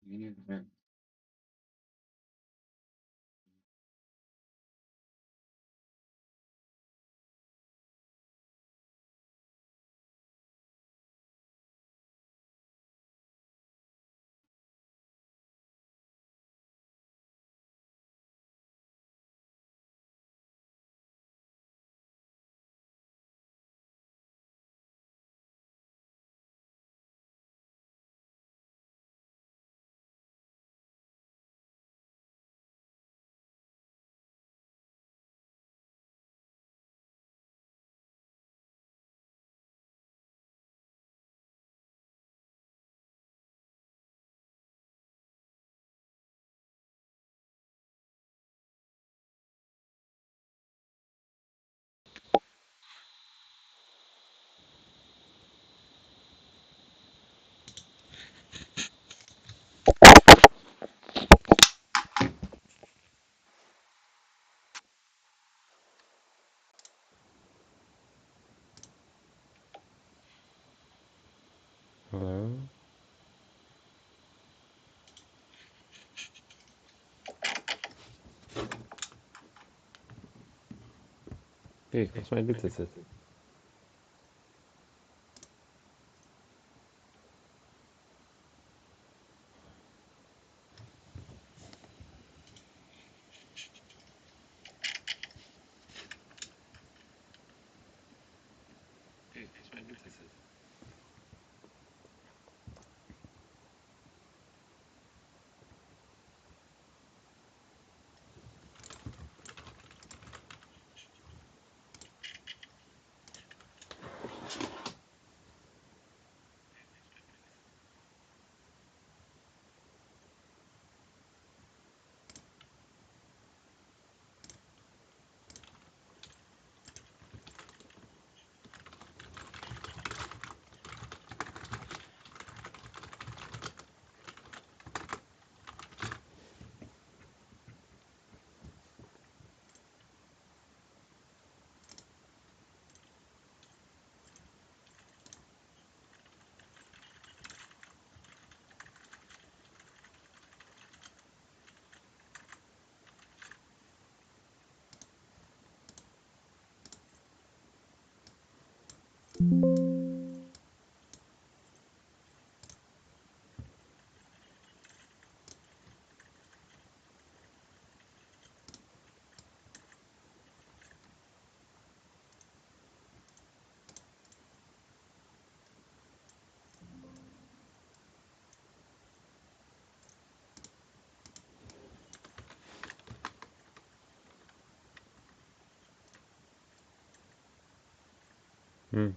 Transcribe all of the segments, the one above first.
Mhm. Hello? Hey, what's my business? Hmm.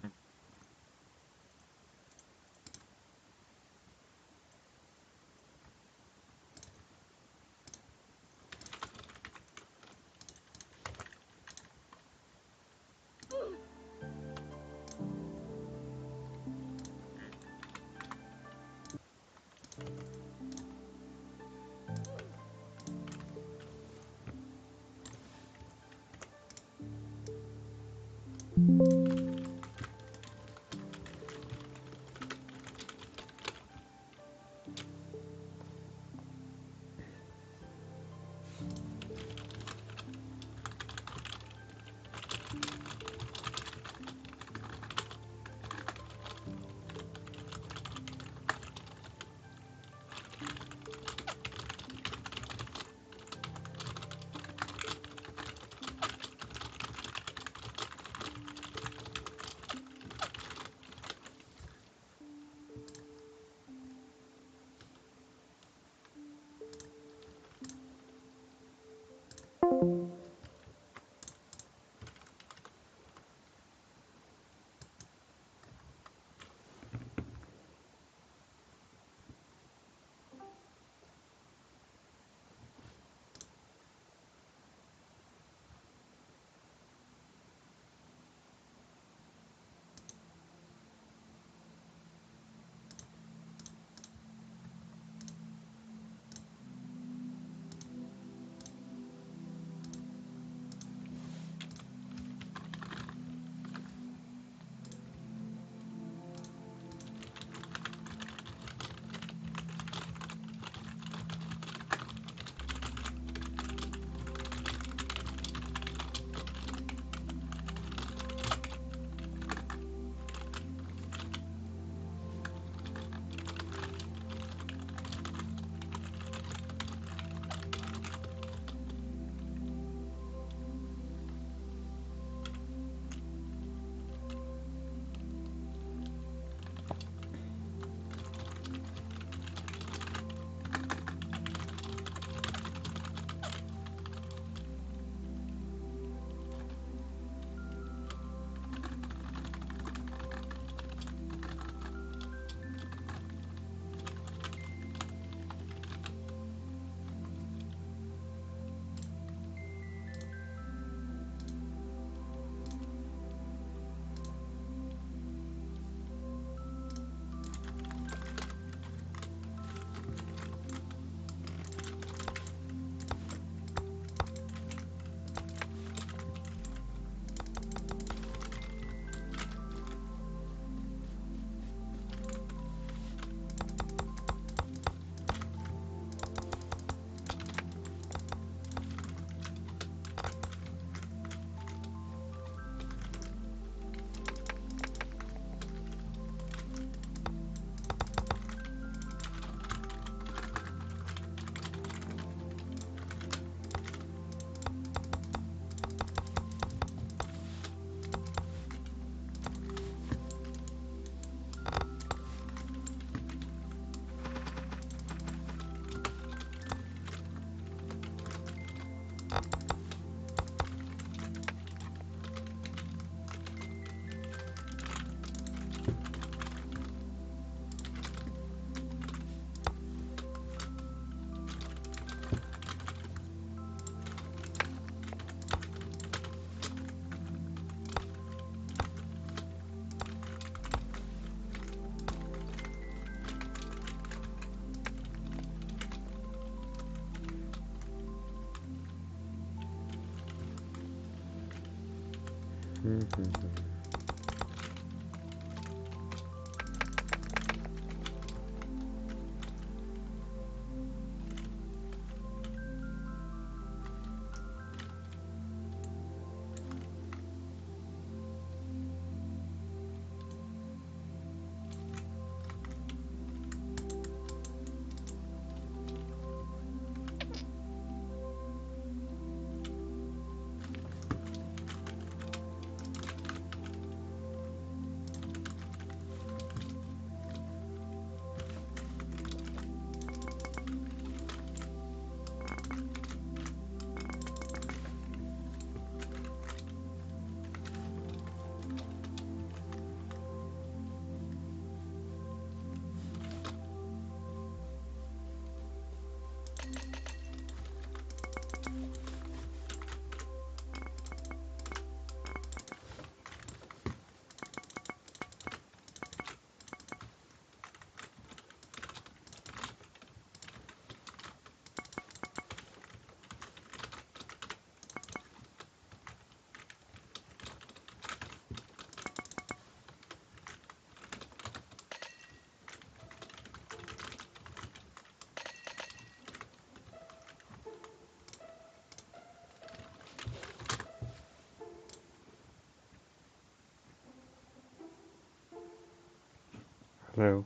Hallo.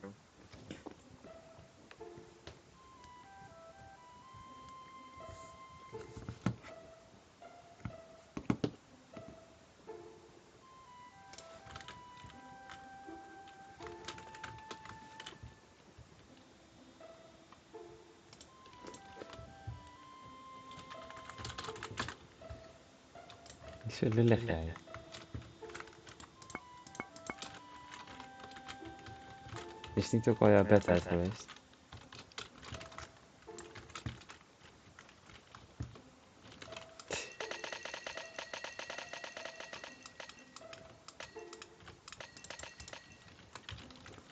Niet zo lullig, jij. Is niet ook al jouw bed uit geweest?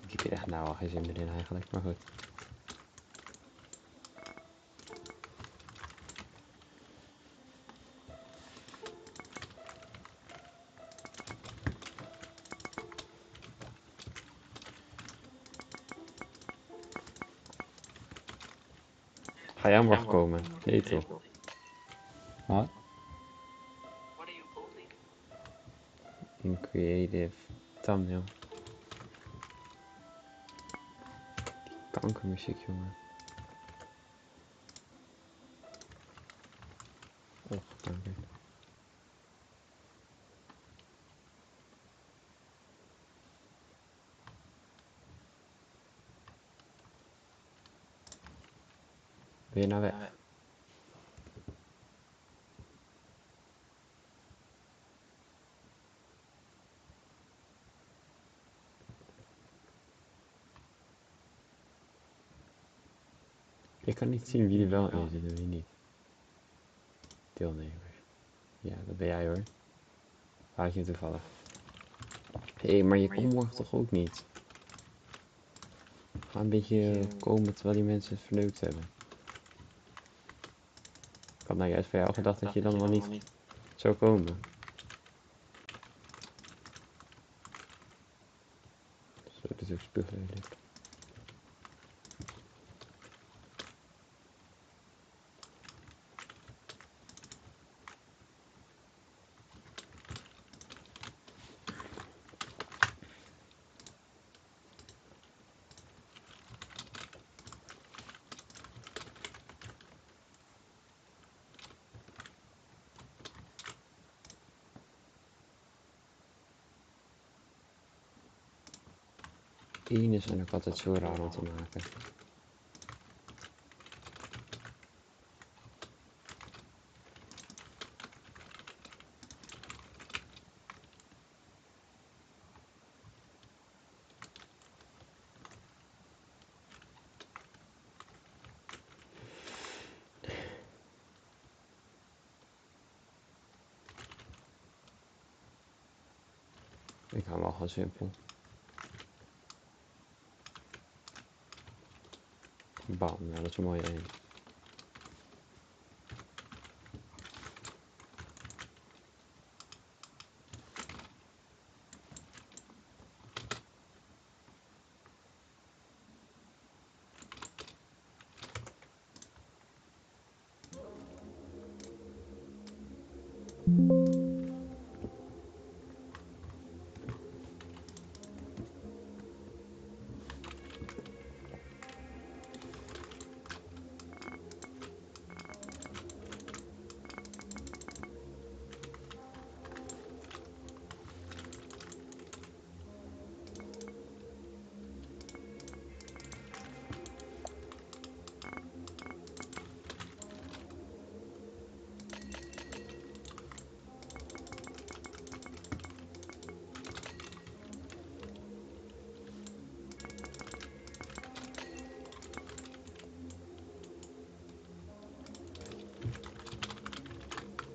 Ik heb hier echt nou al geen zin meer in eigenlijk, maar goed. Ga jij morgen komen? Nee toch? Wat? In creative thumbnail. Kankermuziek, jongen. Och, kanker. Ben je nou weg? Ik kan niet zien wie er wel in zit en wie niet. Deelnemers. Ja, dat ben jij hoor. Had je toevallig. Hé, maar je komt morgen toch ook niet? Ga een beetje komen terwijl die mensen het verneukt hebben. Ik had nou juist voor jou gedacht dat je dan wel niet zou komen. Zo, dit is ook spuuglelijk. Ine zijn ook altijd zo raar om te maken. Ik hou wel gewoon simpel. Bam, ja, dat is een mooie één.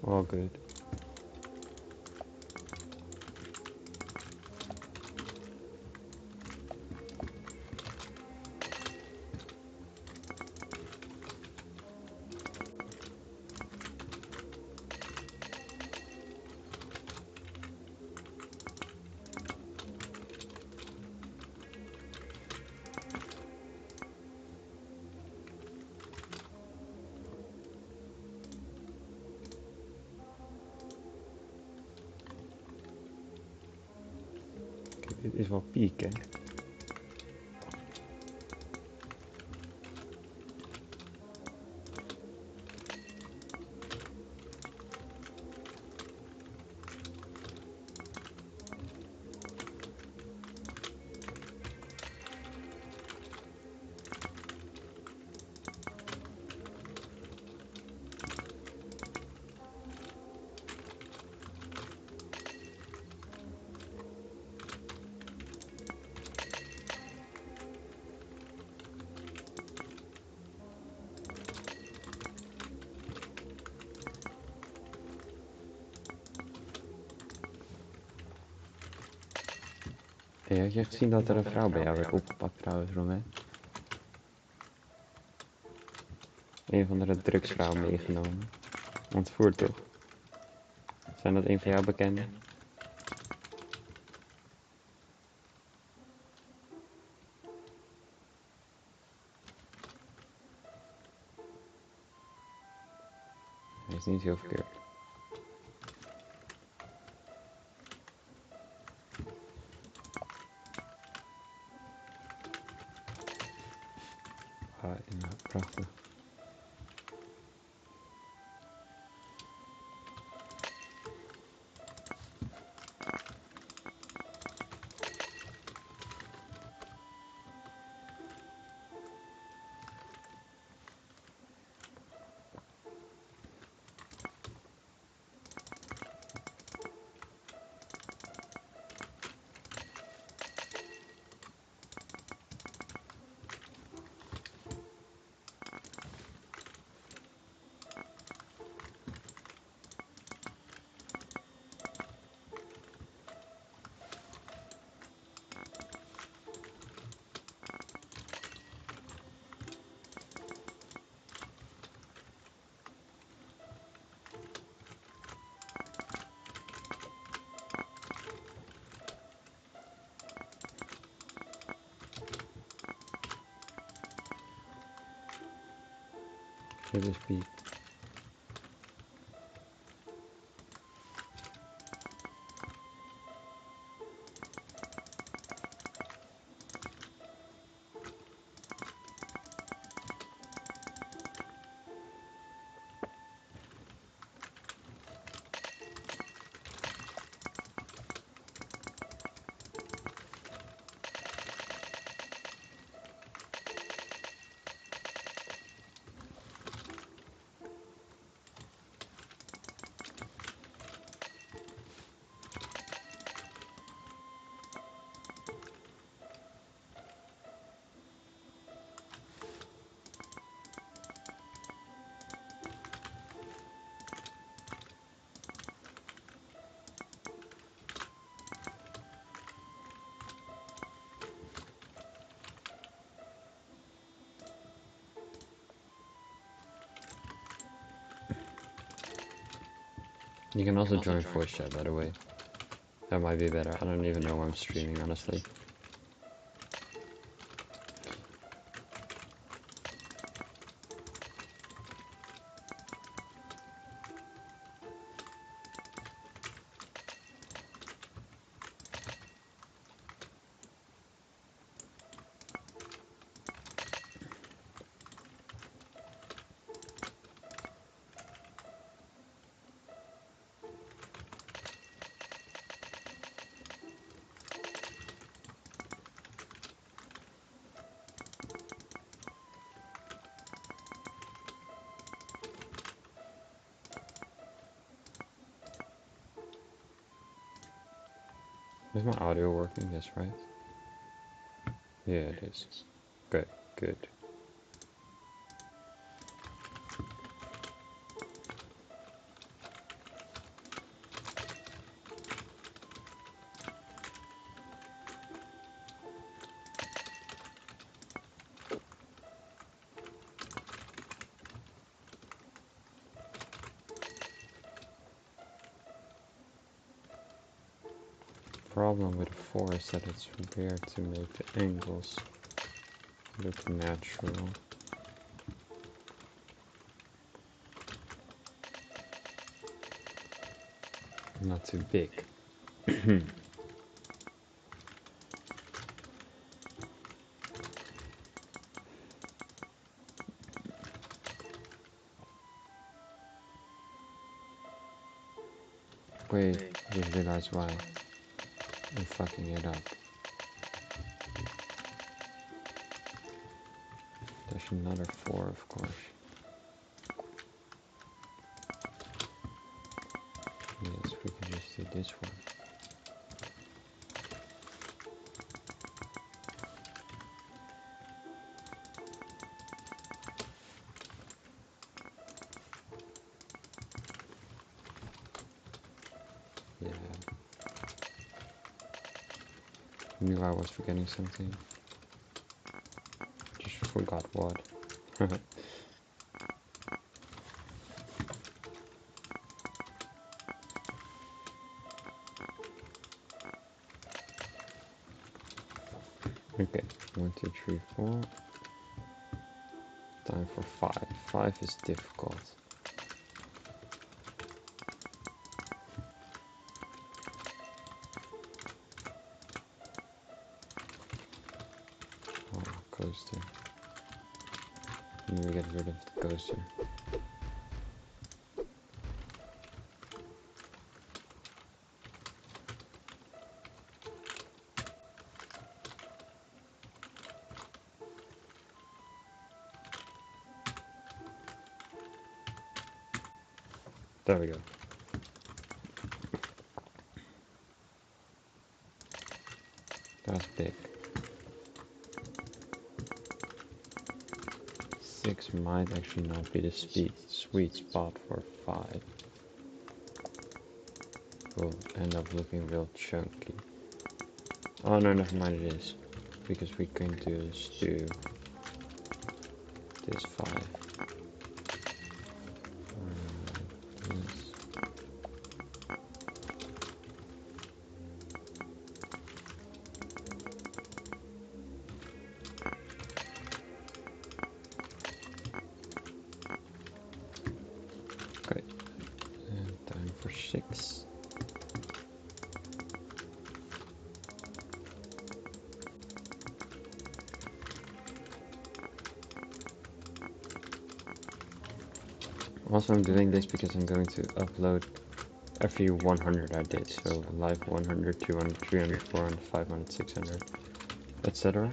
All good. Kijk, dit is wel piek, hè? Hey, had je gezien dat er een vrouw bij jou werd opgepakt trouwens, Romain? Een van de drugsvrouw meegenomen. Ontvoerd toch? Zijn dat een van jouw bekenden? Dat is niet heel verkeerd. Ah, ja, prachtig. Dit is piek. You can also join voice chat, by the way. That might be better. I don't even know why I'm streaming, honestly. Is my audio working? Yes, right? Yeah, it is. Good, good. problem with a 4 is that it's rare to make the angles look natural. Not too big. Wait, I just realized why I'm fucking it up. There's another 4, of course. Yes, we can just do this one. Yeah. Knew I was forgetting something. Just forgot what. Okay, 1, 2, 3, 4. Time for 5. 5 is difficult. Oh, coaster. Let me get rid of the coaster. There we go. That's big. 6 might actually not be the sweet spot for 5. Will end up looking real chunky. Oh no, never mind, it is. Because we can just do this 5. This. Okay, and time for 6. Also, I'm doing this because I'm going to upload every 100 I did. So live 100, 200, 300, 400, 500, 600, etc.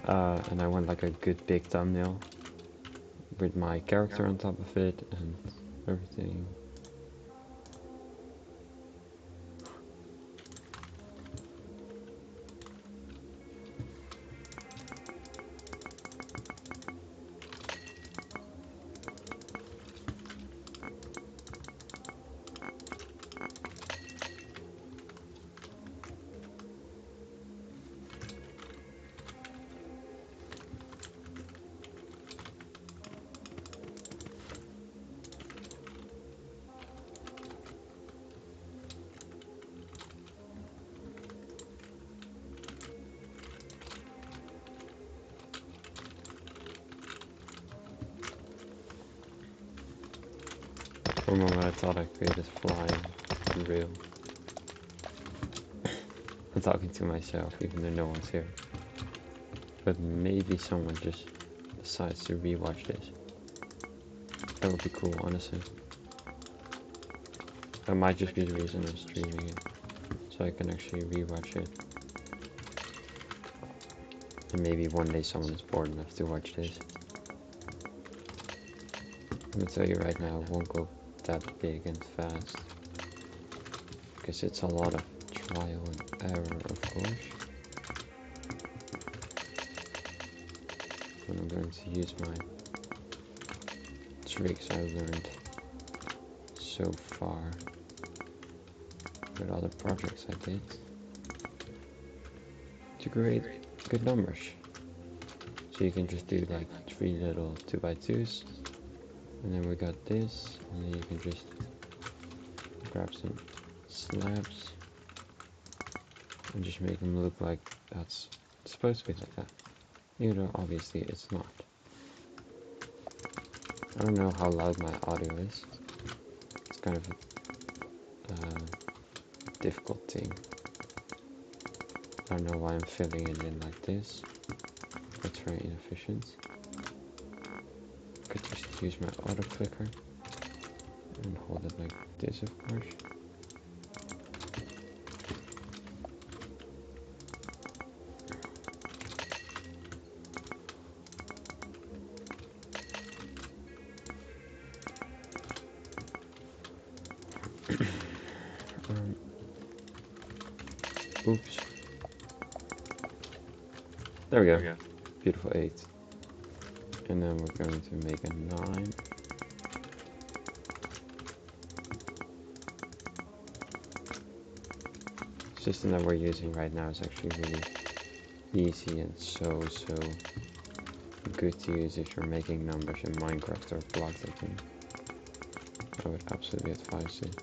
And I want like a good big thumbnail with my character on top of it and everything. For a moment I thought I created flying real. I'm talking to myself even though no one's here. But maybe someone just decides to rewatch this. That would be cool, honestly. That might just be the reason I'm streaming it. So I can actually rewatch it. And maybe one day someone is bored enough to watch this. I'm gonna tell you right now, it won't go that big and fast. Because it's a lot of trial and error, of course. And I'm going to use my tricks I learned so far with other projects I did to create good numbers. So you can just do like 3 little 2x2s, and then we got this, and then you can just grab some slabs and just make them look like that's supposed to be like that, even though obviously it's not. I don't know how loud my audio is. It's kind of a difficult thing. I don't know why I'm filling it in like this. That's very inefficient. Could just use my auto clicker and hold it like this, of course. Oops. There we go. Beautiful 8. And then we're going to make a 9. The system that we're using right now is actually really easy and so good to use if you're making numbers in Minecraft or block taking. I would absolutely advise it.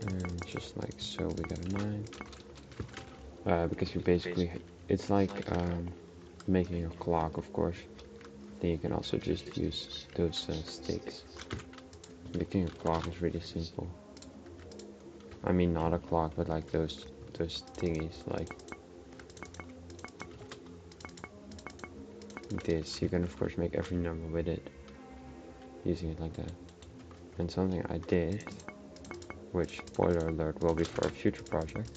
And just like so, we got a 9. Because you basically, it's like making a clock, of course. Then you can also just use those sticks. Making a clock is really simple. I mean, not a clock, but like those thingies, like this. You can of course make every number with it, using it like that. And something I did, which spoiler alert will be for a future project,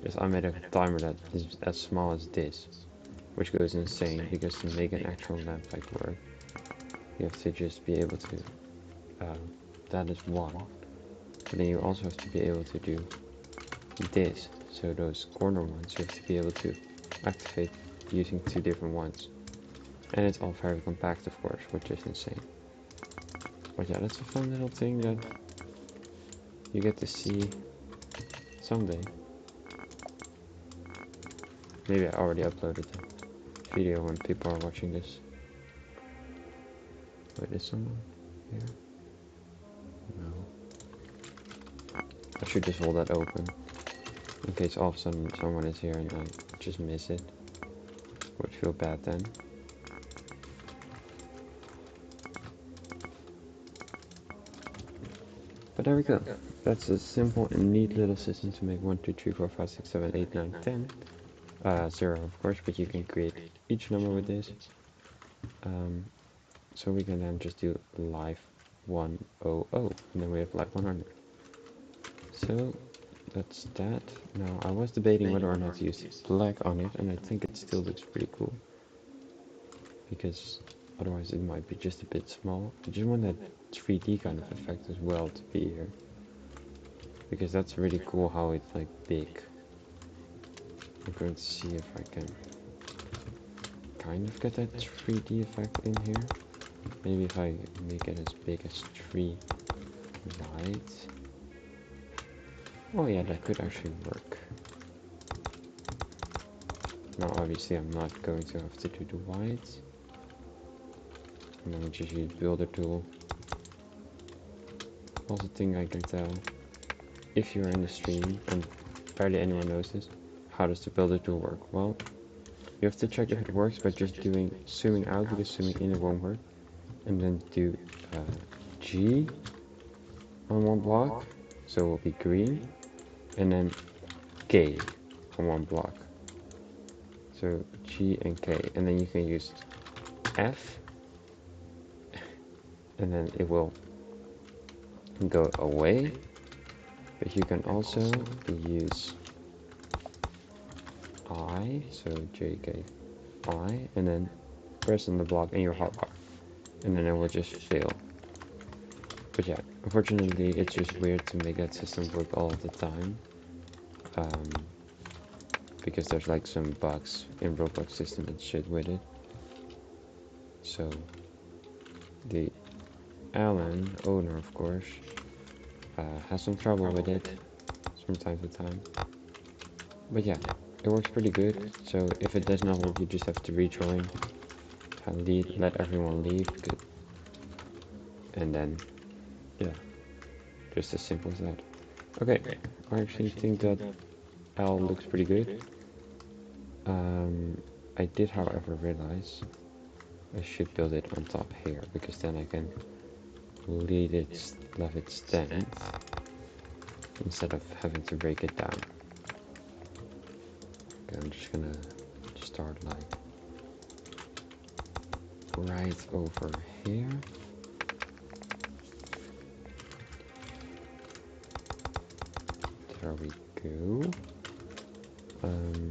is I made a timer that is as small as this, which goes insane because to make an actual lamp like work, you have to just be able to. That is 1. But then you also have to be able to do this. So those corner ones you have to be able to activate using 2 different ones. And it's all very compact, of course, which is insane. But yeah, that's a fun little thing that you get to see someday. Maybe I already uploaded the video when people are watching this. Wait, is someone here? No. I should just hold that open, in case all of a sudden someone is here and I just miss it. Would feel bad then. But there we go. That's a simple and neat little system to make 1, 2, 3, 4, 5, 6, 7, 8, 9, 10. 0 of course, but you can create each number with this. So we can then just do live 100, and then we have live 100. So that's that. Now I was debating whether or not to use black on it, and I think it still looks pretty cool, because otherwise it might be just a bit small. I just want that 3D kind of effect as well to be here, because that's really cool how it's like big. I'm going to see if I can kind of get that 3D effect in here. Maybe if I make it as big as 3 wide. Oh yeah, that could actually work. Now obviously I'm not going to have to do the whites. And then we just use builder tool. Also thing I can tell, if you're in the stream, and barely anyone knows this, how does the builder tool work? Well, you have to check if it works by just doing zooming out, because zooming in it won't work. And then do G on one block, so it will be green, and then K on one block. So G and K, and then you can use F, and then it will go away. But you can also use I, so J, K, I, and then press on the block in your hotbar, and then it will just fail. But yeah, unfortunately it's just weird to make that system work all the time. Because there's like some bugs in Roblox system and shit with it. So the Alan, owner of course, has some trouble with it from time to time. But yeah, it works pretty good. So if it does not work, you just have to rejoin and let everyone leave. Good. And then, yeah, just as simple as that. Okay, I actually think that L looks pretty good. I did, however, realize I should build it on top here, because then I can let it stand instead of having to break it down. Okay, I'm just gonna start like right over here. There we go.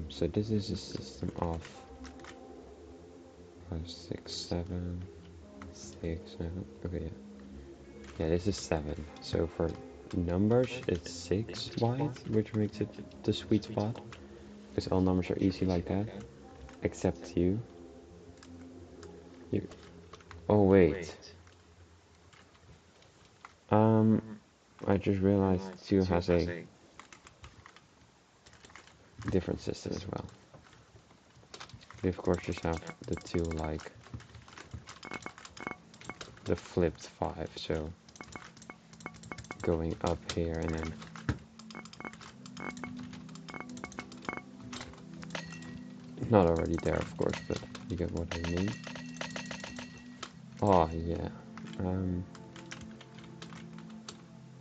So this is a system of 5, 6, 7, 6, 7. Okay, yeah. Yeah, this is 7. So for numbers, it's 6 wide, which makes it the sweet spot, because all numbers are easy like that, except you. Oh wait. I just realized 2 has a different system as well. We of course just have the 2 like the flipped 5, so going up here and then not already there of course, but you get what I mean. Oh yeah.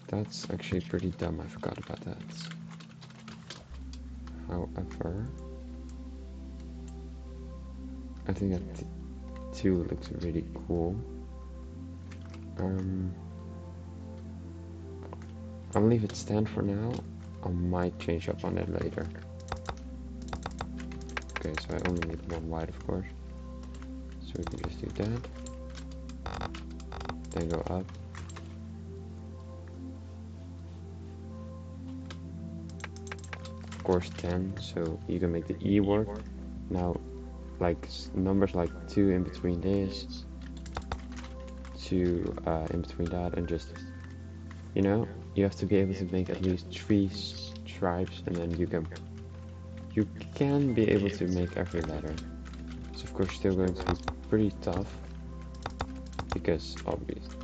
That's actually pretty dumb, I forgot about that. However, I think that 2 looks really cool. I'll leave it stand for now. I might change up on it later. Okay, so I only need 1 wide of course. So we can just do that. Then go up. Of course 10, so you can make the E work. Now, like numbers like 2 in between this, 2 in between that, and just, you know, you have to be able to make at least 3 stripes, and then you can be able to make every letter. It's of course still going to be pretty tough, because obviously.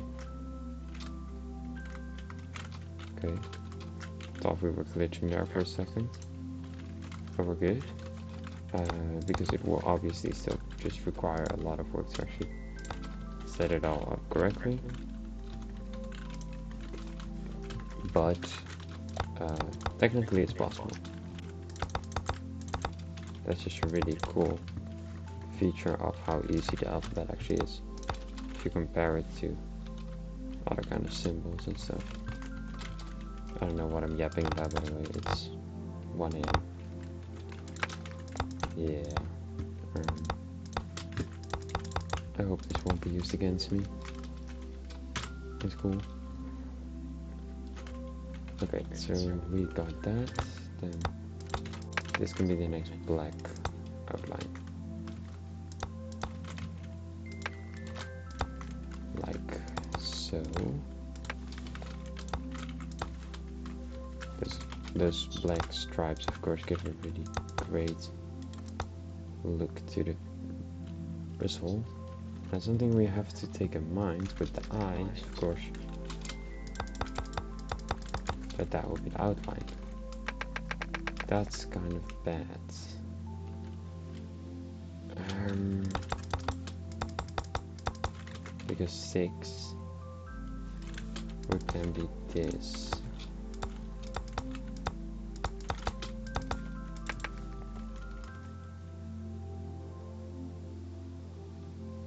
Okay, thought we were glitching there for a second, but we're good. Because it will obviously still just require a lot of work to actually set it all up correctly. But technically it's possible. That's just a really cool feature of how easy the alphabet actually is if you compare it to other kind of symbols and stuff. I don't know what I'm yapping about, by the way. It's 1 AM. Yeah. I hope this won't be used against me. It's cool. Okay, so we got that. Then this can be the next black outline. Like so. Those black stripes, of course, give a really great look to the result. Now, something we have to take in mind with the eyes, of course, that will be the outline. That's kind of bad. Because 6 would then be this.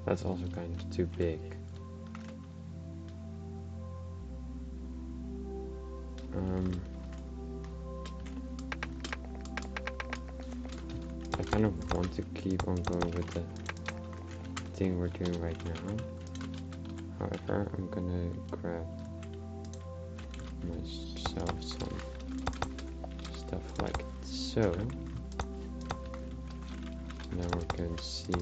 That's also kind of too big. I kind of want to keep on going with the thing we're doing right now. However, I'm gonna grab myself some stuff like so. Now we're going to see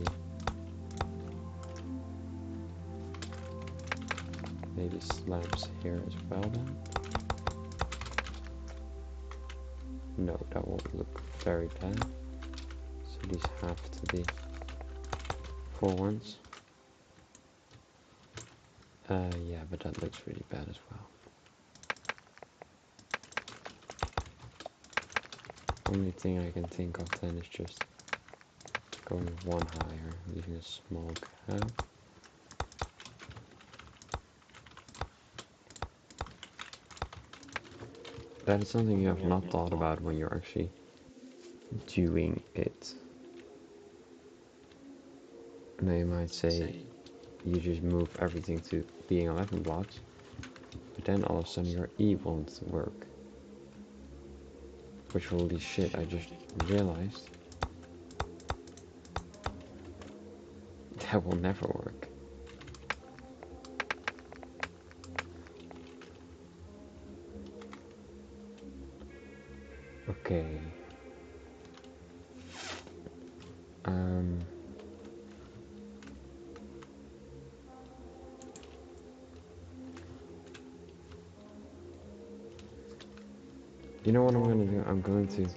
maybe slabs here as well then. No, that won't look very bad. So these have to be full ones. Yeah, but that looks really bad as well. Only thing I can think of then is just going one higher, leaving a small gap. That is something you have not thought about when you're actually doing it. Now you might say you just move everything to being 11 blocks, but then all of a sudden your E won't work. Which, holy shit, I just realized that will never work. Okay. You know what I'm gonna do? I'm going to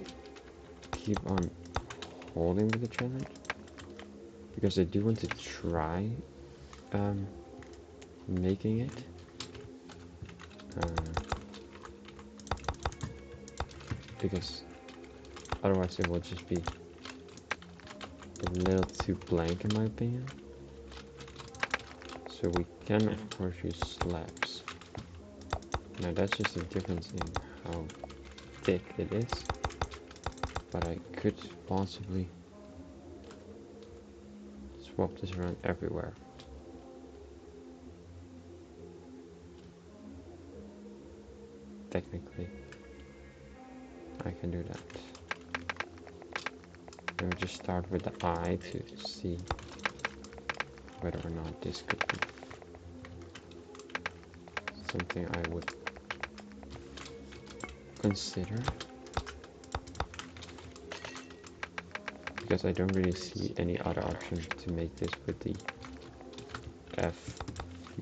keep on holding with the challenge, because I do want to try making it. Because otherwise it will just be a little too blank in my opinion. So we can of course use slabs. Now that's just a difference in how thick it is, but I could possibly swap this around everywhere. Technically, I can do that. And we'll just start with the eye to see whether or not this could be something I would consider. Because I don't really see any other option to make this with the F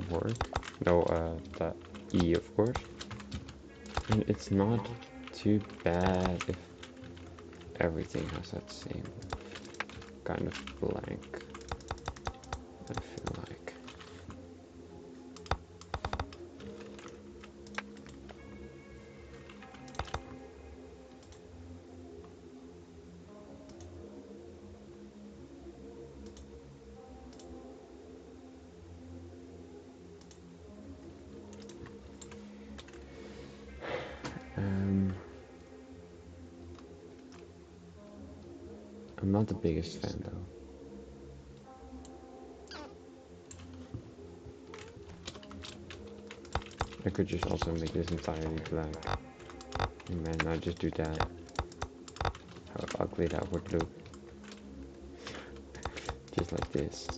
work. No, the E of course. And it's not too bad if everything has that same kind of blank, I feel like. I'm not the biggest fan though. I could just also make this entirely blank. And then I just do that. How ugly that would look. Just like this.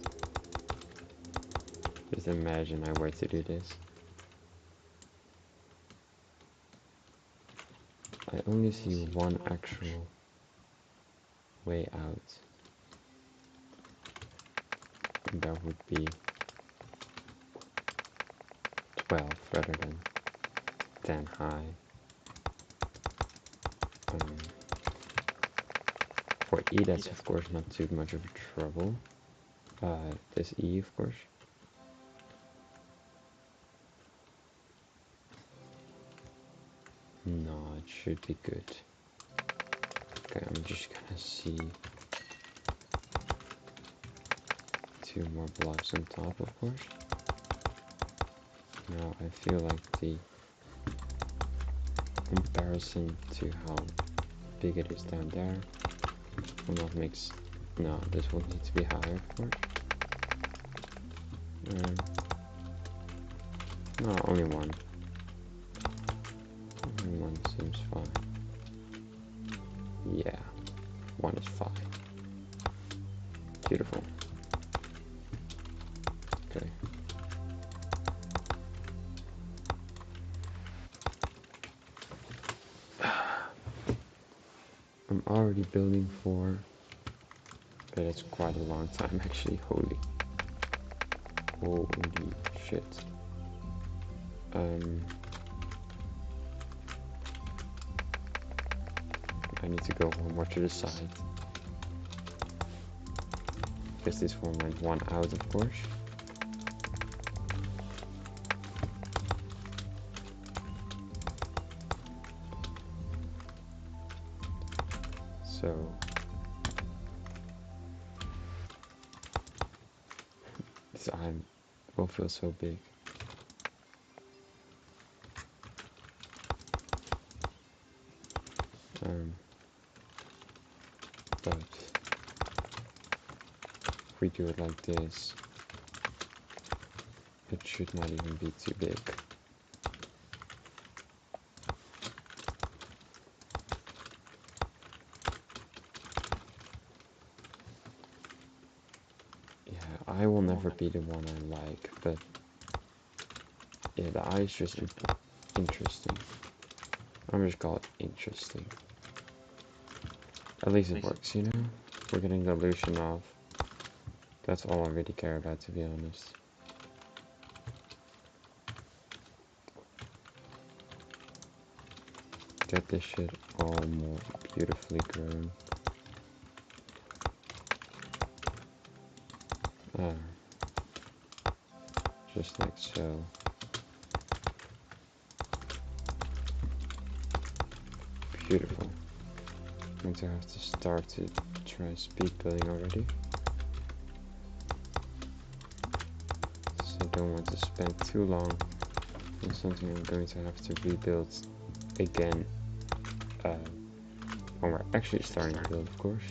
Just imagine I were to do this. I only see one actual way out. And that would be 12 rather than 10 high. For E that's of course not too much of a trouble. This E of course. No, it should be good. Okay, I'm just gonna see 2 more blocks on top of course. Now I feel like the comparison to how big it is down there will not make no, this will need to be higher of course. No, only one. Only one seems fine. Yeah, one is fine. Beautiful. Okay. I'm already building 4, but it's quite a long time actually. Holy shit. need to go one more to the side. Because this one went one out, of course. So this eye will feel so big. But if we do it like this, it should not even be too big. Yeah, I will never be the one I like, but yeah, the eye is just interesting. I'm just call it interesting. At least it works, you know? We're getting the illusion off. That's all I really care about, to be honest. Get this shit all more beautifully grown. Just like so. Beautiful. I'm going to have to start to try speed building already. So I don't want to spend too long on something I'm going to have to rebuild again when we're actually starting to build, of course.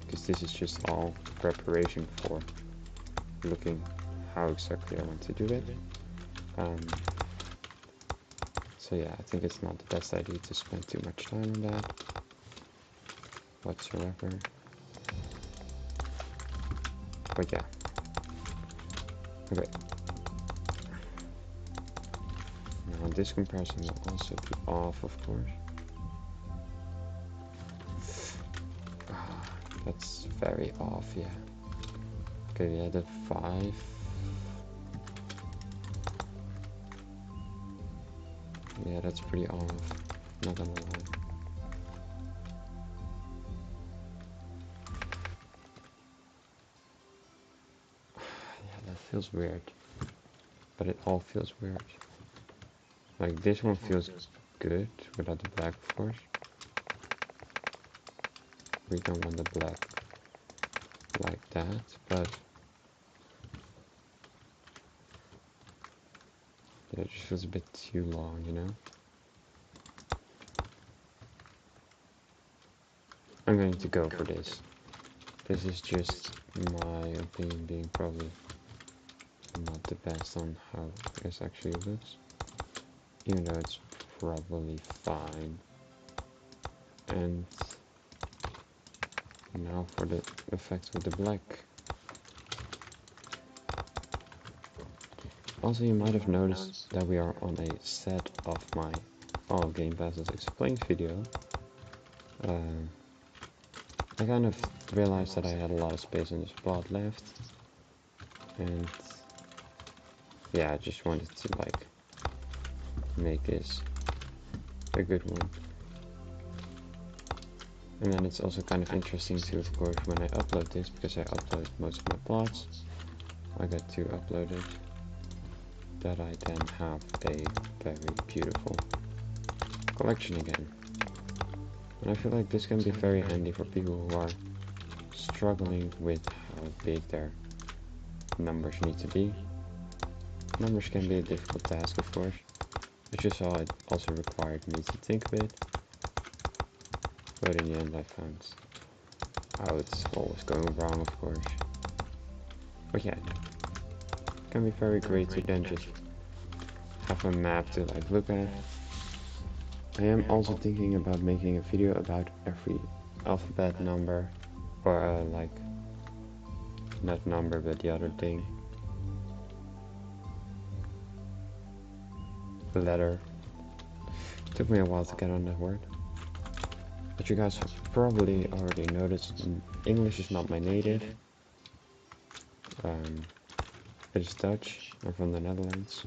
Because this is just all preparation for looking how exactly I want to do it. So yeah, I think it's not the best idea to spend too much time on that whatsoever. But yeah. Okay. Now this comparison will also be off, of course. That's very off, yeah. Okay, we added 5. Yeah, that's pretty off, not gonna lie. Yeah, that feels weird. But it all feels weird. Like, this one feels good, without the black, of course. We don't want the black like that, but yeah, it just feels a bit too long, you know? I'm going to go for this. This is just my opinion being probably not the best on how this actually looks. Even though it's probably fine. And now for the effects with the black. Also, you might have noticed that we are on a set of my All Game Passes Explained video. I kind of realized that I had a lot of space on this plot left, and yeah, I just wanted to like make this a good one. And then it's also kind of interesting too, of course, when I upload this, because I upload most of my plots, I get to upload it, that I then have a very beautiful collection again. And I feel like this can be very handy for people who are struggling with how big their numbers need to be. Numbers can be a difficult task, of course, but you saw it also required me to think a bit. But in the end I found how it's always going wrong, of course. But yeah, it can be very great to then just have a map to like look at. I am also thinking about making a video about every alphabet number, or like, not number but the other thing. Letter. Took me a while to get on that word. But you guys have probably already noticed English is not my native. It is Dutch. I'm from the Netherlands.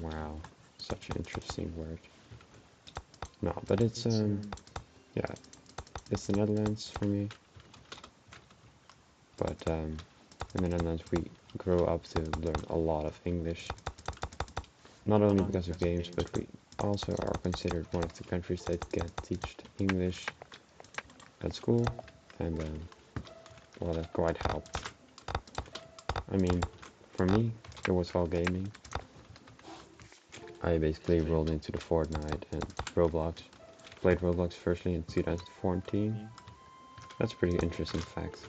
Wow, such an interesting word. No, but it's yeah, it's the Netherlands for me. But in the Netherlands we grow up to learn a lot of English. Not only because of games, but we also are considered one of the countries that get taught English at school, and well, that quite helped. I mean, for me, it was all gaming. I basically rolled into the Fortnite and Roblox. Played Roblox firstly in 2014. That's a pretty interesting fact.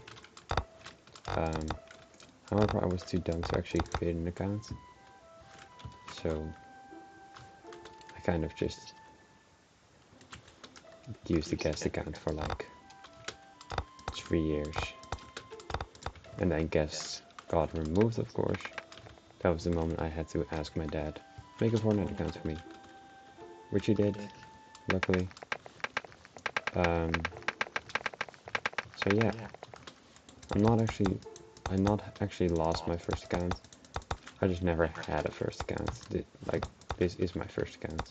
However, I was too dumb to actually create an account, so I kind of just used the guest account for like 3 years, and then guests got removed, of course. That was the moment I had to ask my dad, make a Fortnite account for me, which he did, luckily. Um, so yeah, I not actually lost my first account. I just never had a first account. Like, this is my first account.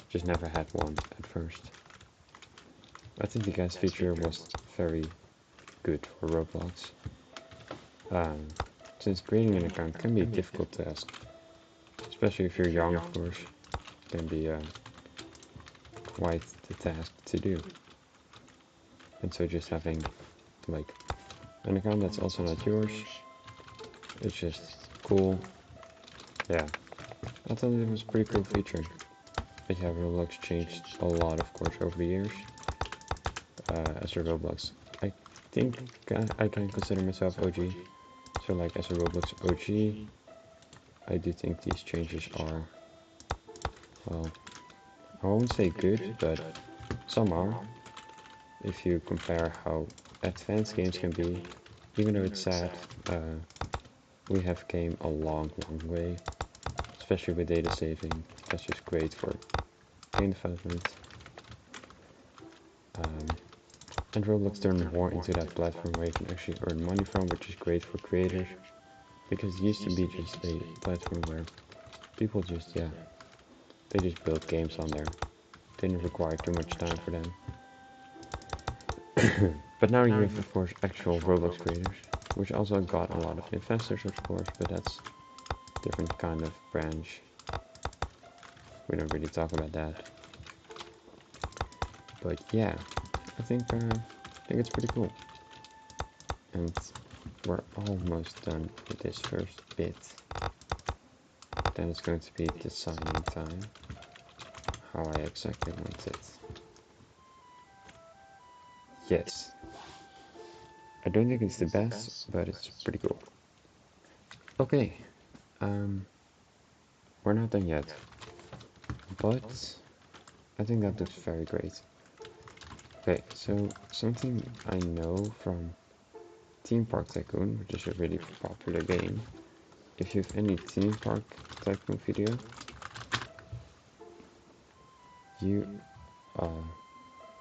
Just never had one at first. I think the guest feature was very good for Roblox. Since creating an account can be a difficult task, especially if you're young, of course, can be quite the task to do. And so just having like an account that's also not yours, it's just cool. Yeah, I thought it was a pretty cool feature. But yeah, Roblox changed a lot, of course, over the years. As a Roblox, I think I can consider myself OG. So like as a Roblox OG, I do think these changes are, well, I won't say good, but some are. If you compare how advanced games can be, even though it's sad, we have came a long, long way, especially with data saving. That's just great for game development. And Roblox turned more into that platform where you can actually earn money from, which is great for creators, because it used to be just a platform where people just, yeah, they just built games on there. Didn't require too much time for them. But now you have, of course, actual Roblox creators, which also got a lot of investors, of course, but that's a different kind of branch. We don't really talk about that. But yeah, I think it's pretty cool. And we're almost done with this first bit. Then it's going to be designing time. How I exactly want it. Yes. I don't think it's the best, but it's pretty cool. Okay. We're not done yet. But I think that looks very great. Okay, so something I know from Theme Park Tycoon, which is a really popular game. If you have any Theme Park Tycoon video, you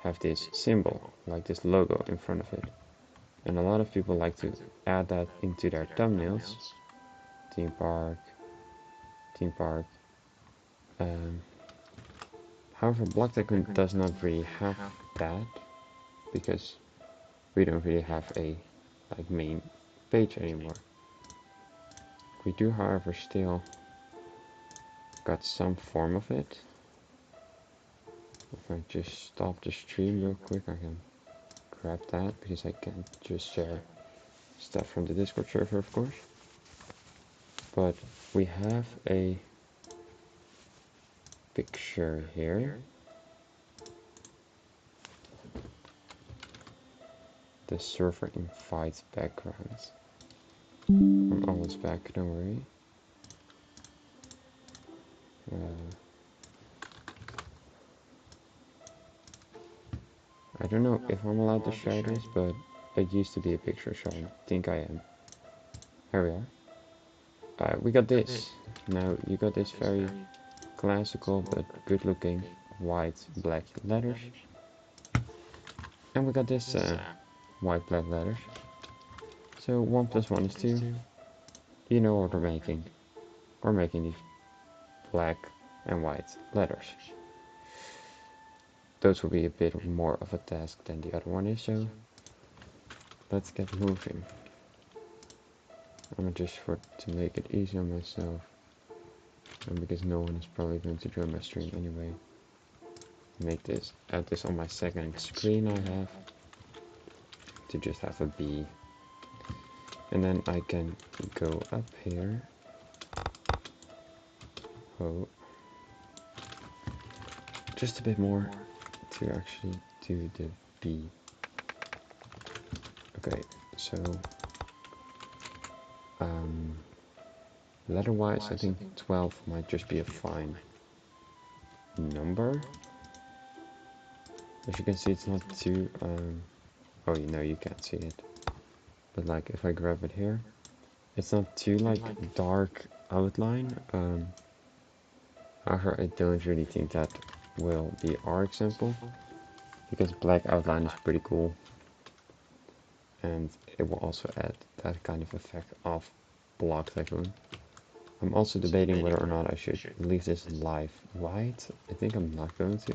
have this symbol, like this logo in front of it. And a lot of people like to add that into their thumbnails. Theme Park, Theme Park. However, Block Tycoon does not really have that, because we don't really have a like main page anymore. We do, however, still got some form of it. If I just stop the stream real quick, I can grab that, because I can't just share stuff from the Discord server, of course. But we have a picture here. The server invites backgrounds. I'm almost back, don't worry. I don't know if I'm allowed to share this, but it used to be a picture, so I think I am. Here we are. We got this. Now you got this very classical but good looking white black letters. And we got this white black letters. So 1 plus 1 is 2. You know what we're making. We're making these black and white letters. those will be a bit more of a task than the other one is, so let's get moving. I'm just to make it easy on myself, and because no one is probably going to join my stream anyway, add this on my second screen I have, to just have a B. And then I can go up here. Oh, just a bit more to actually do the B. Okay, so letter-wise, I think 12 might just be a fine number. As you can see, it's not too, oh, you can't see it. But like, if I grab it here, it's not too like dark outline. However, I don't really think that will be our example, because black outline is pretty cool. And it will also add that kind of effect of block tycoon. I'm also debating whether or not I should leave this live white. I think I'm not going to.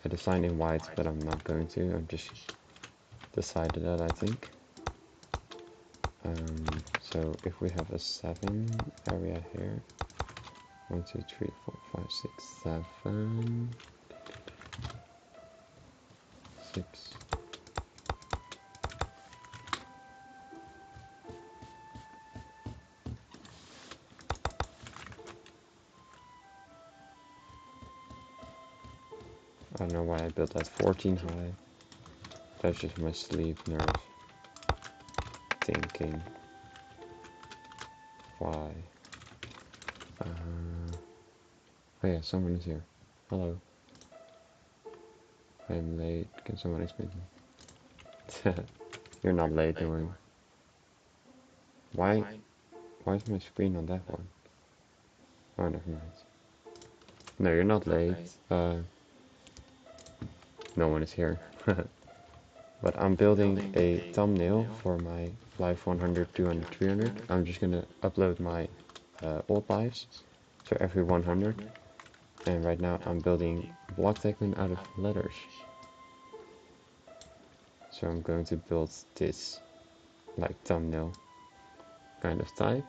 I designed in white, but I'm not going to. I've just decided that, I think. So if we have a 7 area here, 1, 2, 3, 4, 5, 6, 7, 6. I don't know why I built that 14 high. That's just my sleep nerve thinking. Why? Oh yeah, someone is here. Hello. I'm late. Can someone explain to me? You're not late, don't worry. Why is my screen on that one? Oh, never mind. No, you're not late. No one is here. But I'm building a thumbnail for my live 100, 200, 300. I'm just gonna upload my old lives, so every 100. And right now I'm building block tycoon out of letters. So I'm going to build this like thumbnail kind of type.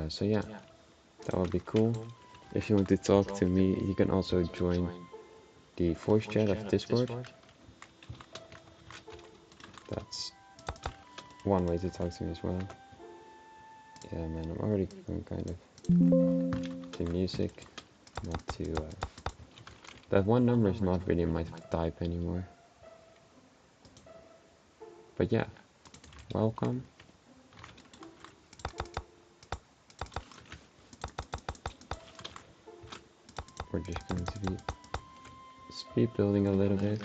So yeah, that would be cool. If you want to talk to me, you can also join the voice chat of Discord. That's one way to talk to me as well. Yeah, man, I'm already going kind of to music, not to. That one number is not really my type anymore. But yeah, welcome. We're just going to be speed building a little bit.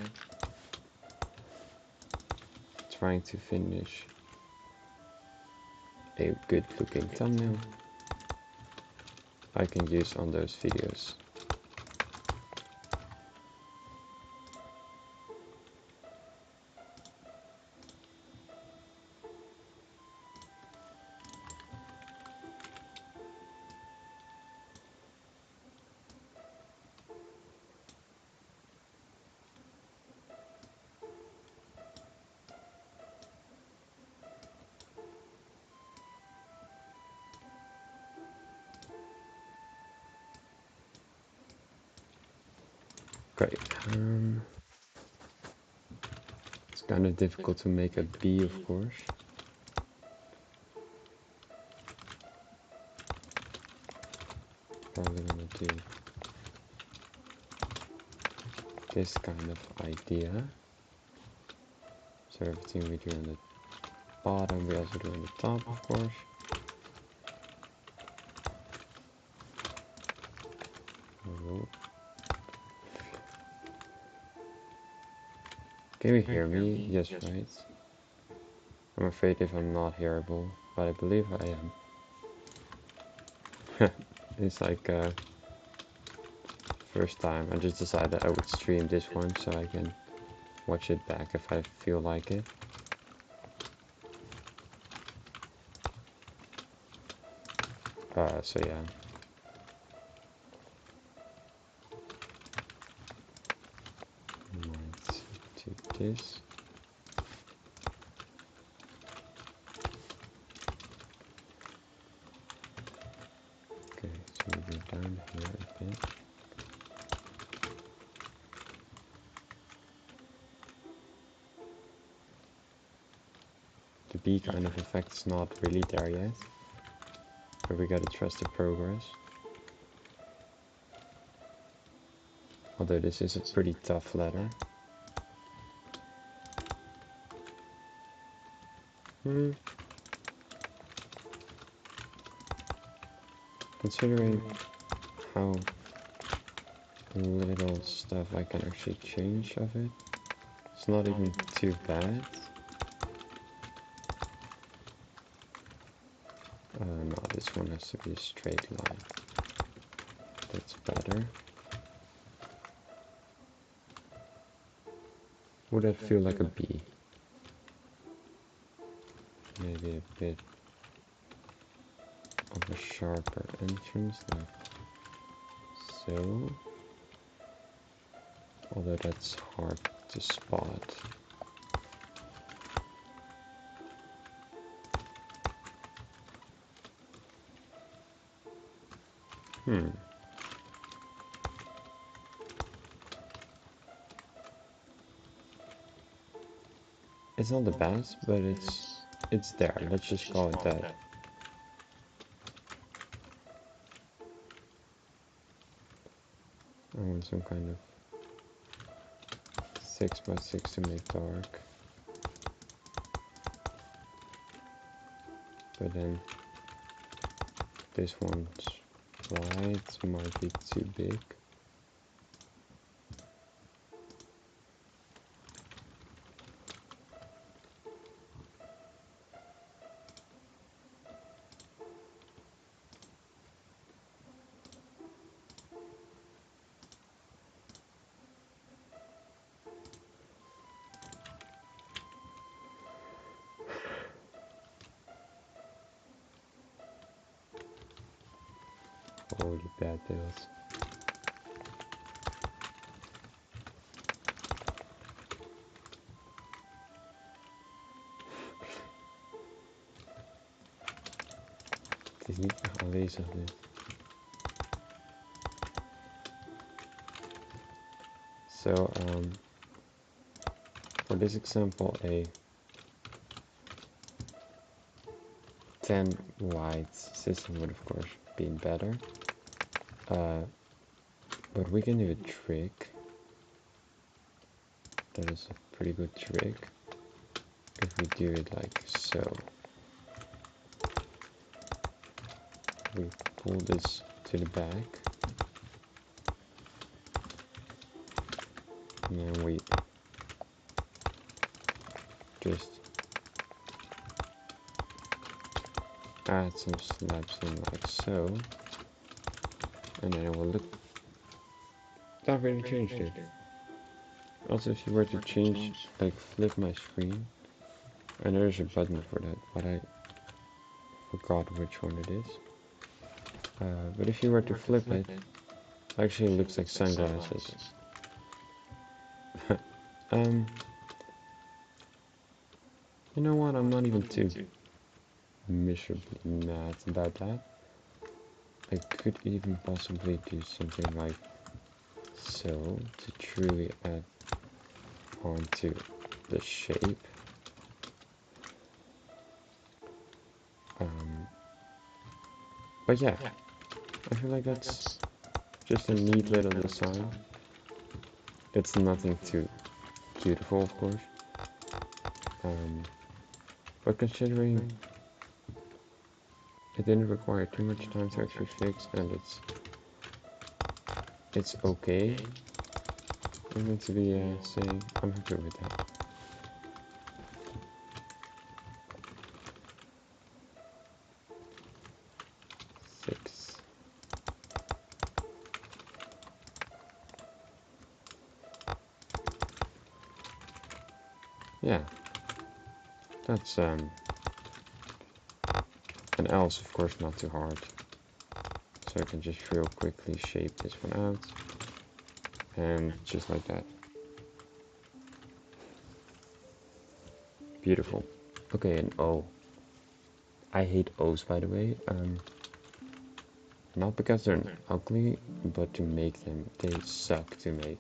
Trying to finish a good looking thumbnail I can use on those videos. Great. It's kind of difficult to make a B, of course. Probably gonna do this kind of idea. So everything we do on the bottom, we also do on the top, of course. Hello. Can you hear me? Yes, right? I'm afraid if I'm not hearable, but I believe I am. It's like first time I just decided I would stream this one so I can watch it back if I feel like it. So yeah. this. Okay, so we go down here a bit. The bee kind of effect's not really there yet, but we gotta trust the progress. Although this is a pretty tough ladder. Considering how little stuff I can actually change of it, it's not even too bad. No, this one has to be a straight line. That's better. Would that feel like a bee? Maybe a bit of a sharper entrance, like so. Although that's hard to spot. It's not the best, but it's there. Let's just call it that. I want some kind of 6x6 to make dark. But then this one's white might be too big. Holy bad bills. Het is niet echt aanwezig dit. So, for this example, a 10 white system would of course be better. But we can do a trick. That is a pretty good trick. If we do it like so. We pull this to the back. And then we just add some slabs in like so. And then it will look... That really changed it. Also, if you were to change, like flip my screen, and there's a button for that, but I forgot which one it is. But if you were to flip it, actually it looks like sunglasses. You know what, I'm not even too miserably mad about that. I could even possibly do something like so, to truly add onto the shape. But yeah, I feel like that's just a neat little design. It's nothing too beautiful, of course. But considering it didn't require too much time to actually fix, and it's okay, I'm going to be saying I'm happy with that. Yeah, that's and else of course not too hard, so I can just real quickly shape this one out, and just like that. Beautiful. Okay, an O. I hate O's, by the way. Not because they're ugly, but to make them. They suck to make.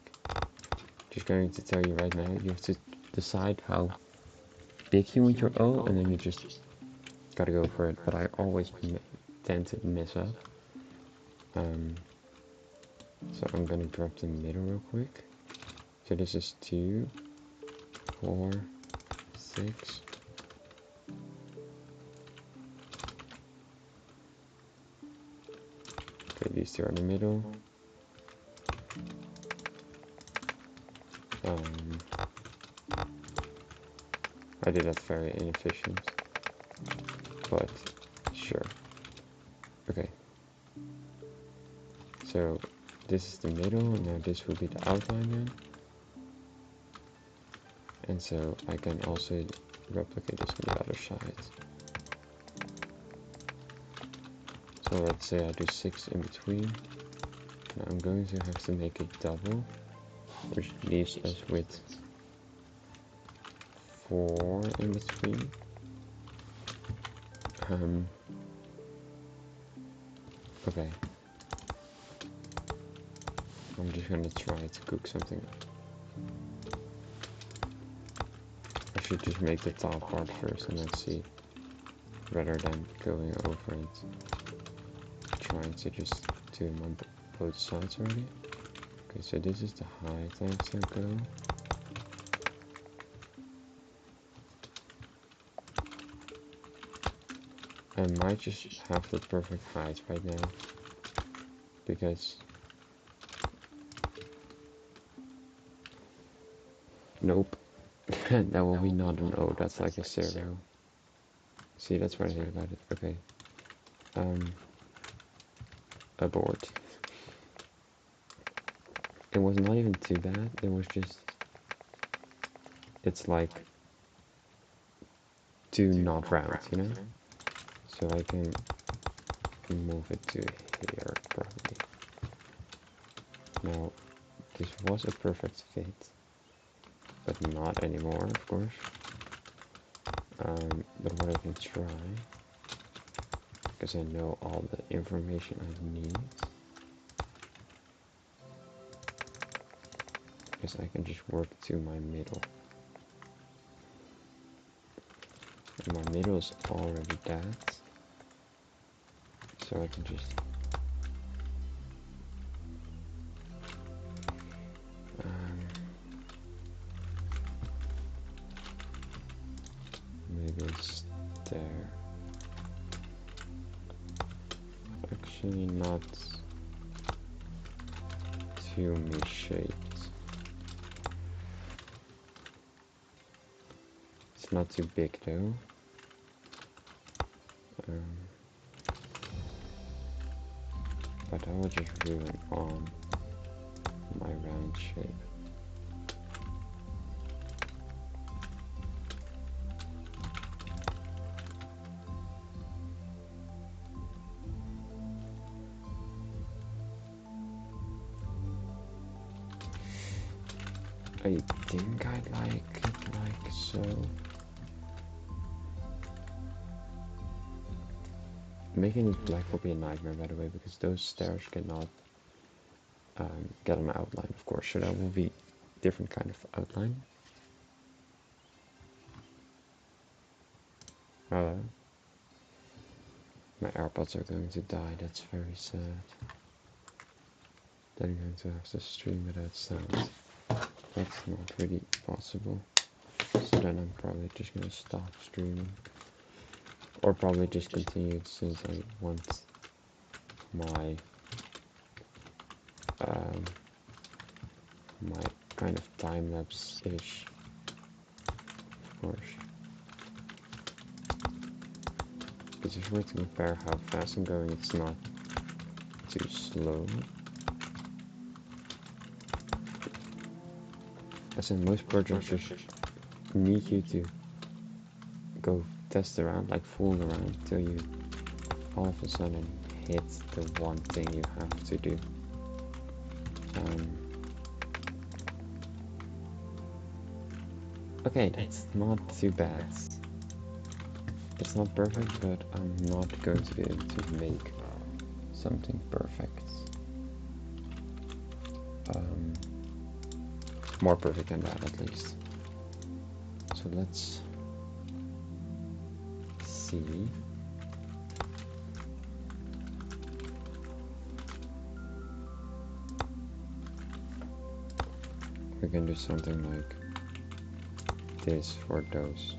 Just going to tell you right now, you have to decide how big you want your O, and then you just gotta go for it. But I always tend to mess up. So I'm gonna grab the middle real quick. So this is 2, 4, 6. Okay, these two are in the middle. I did that very inefficient, but sure. Okay. So this is the middle, now this will be the outline then. And so I can also replicate this on the other side. So let's say I do 6 in between. Now I'm going to have to make it double, which leaves us with 4 in between. Okay. I'm just gonna try to cook something. I should just make the top part first and then see, rather than going over it. Trying to just do them on both sides already. Okay, so this is the height I have to go. I might just have the perfect height right now, because nope, that will be not an O, that's like a 0. See, that's what I hate about it. Okay, abort. It was not even too bad, it was just, it's like too not round, you know? So I can move it to here, probably. Now, this was a perfect fit, but not anymore, of course. But what I can try, because I know all the information I need, is I can just work to my middle. And my middle is already that, so I can just maybe it's there. Actually not too shaped. It's not too big though. But I will just ruin on my round shape. I think I like it like so. Making it black will be a nightmare, by the way, because those stairs cannot get an outline, of course, so that will be different kind of outline. My AirPods are going to die, that's very sad. Then I'm going to have to stream without sound. That's not really possible. So then I'm probably just going to stop streaming. Or probably just continue since I want my my kind of time-lapse-ish, of course. Because if we're to compare how fast I'm going, it's not too slow. As in most projects just need you to go test around, like fool around, till you all of a sudden hit the one thing you have to do. Okay, that's not too bad. It's not perfect, but I'm not going to be able to make something perfect. More perfect than that, at least. So let's see. We can do something like this for those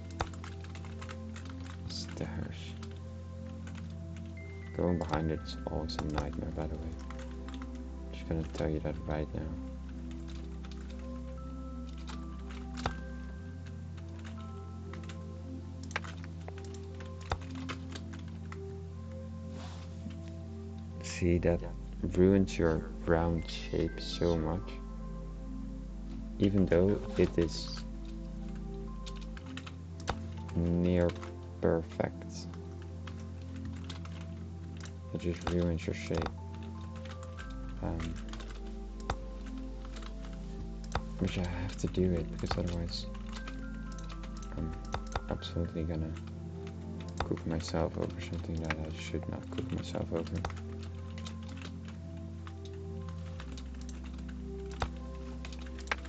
stairs. Going behind it is always a nightmare, by the way. Just gonna tell you that right now. See, that ruins your round shape so much. Even though it is near perfect, it just ruins your shape. Which I have to do it, because otherwise I'm absolutely gonna cook myself over something that I should not cook myself over.